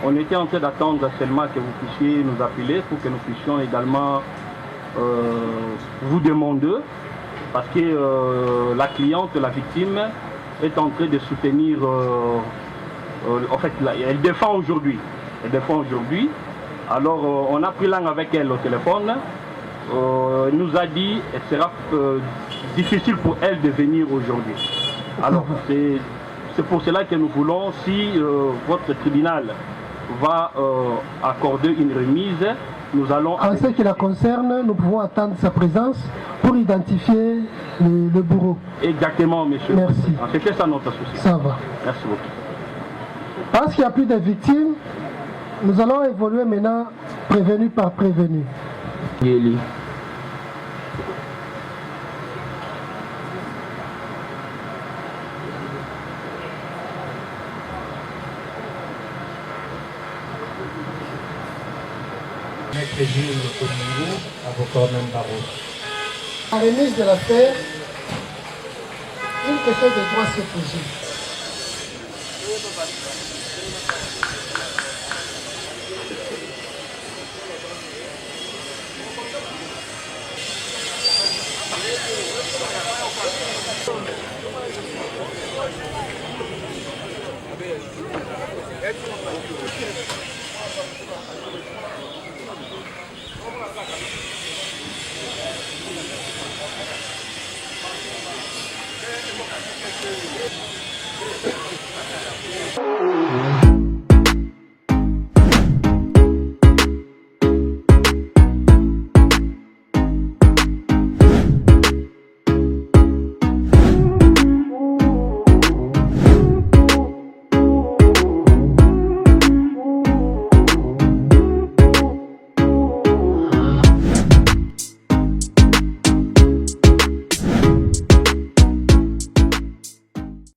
On était en train d'attendre seulement que vous puissiez nous appeler pour que nous puissions également vous demander, parce que la cliente, la victime, est en train de soutenir, en fait, elle défend aujourd'hui. Elle défend aujourd'hui. Alors, on a pris langue avec elle au téléphone. Elle nous a dit que ce sera difficile pour elle de venir aujourd'hui. Alors, c'est pour cela que nous voulons, si votre tribunal va accorder une remise, nous allons... En ce qui la concerne, nous pouvons attendre sa présence pour identifier le bourreau. Exactement, monsieur. Merci. C'était ça notre souci. Ça va. Merci beaucoup. Parce qu'il n'y a plus de victimes, nous allons évoluer maintenant prévenu par prévenu. Yeli. Maître Gilles Komungu, avocat même barreau. En remise de l'affaire, une question de droit s'est posée.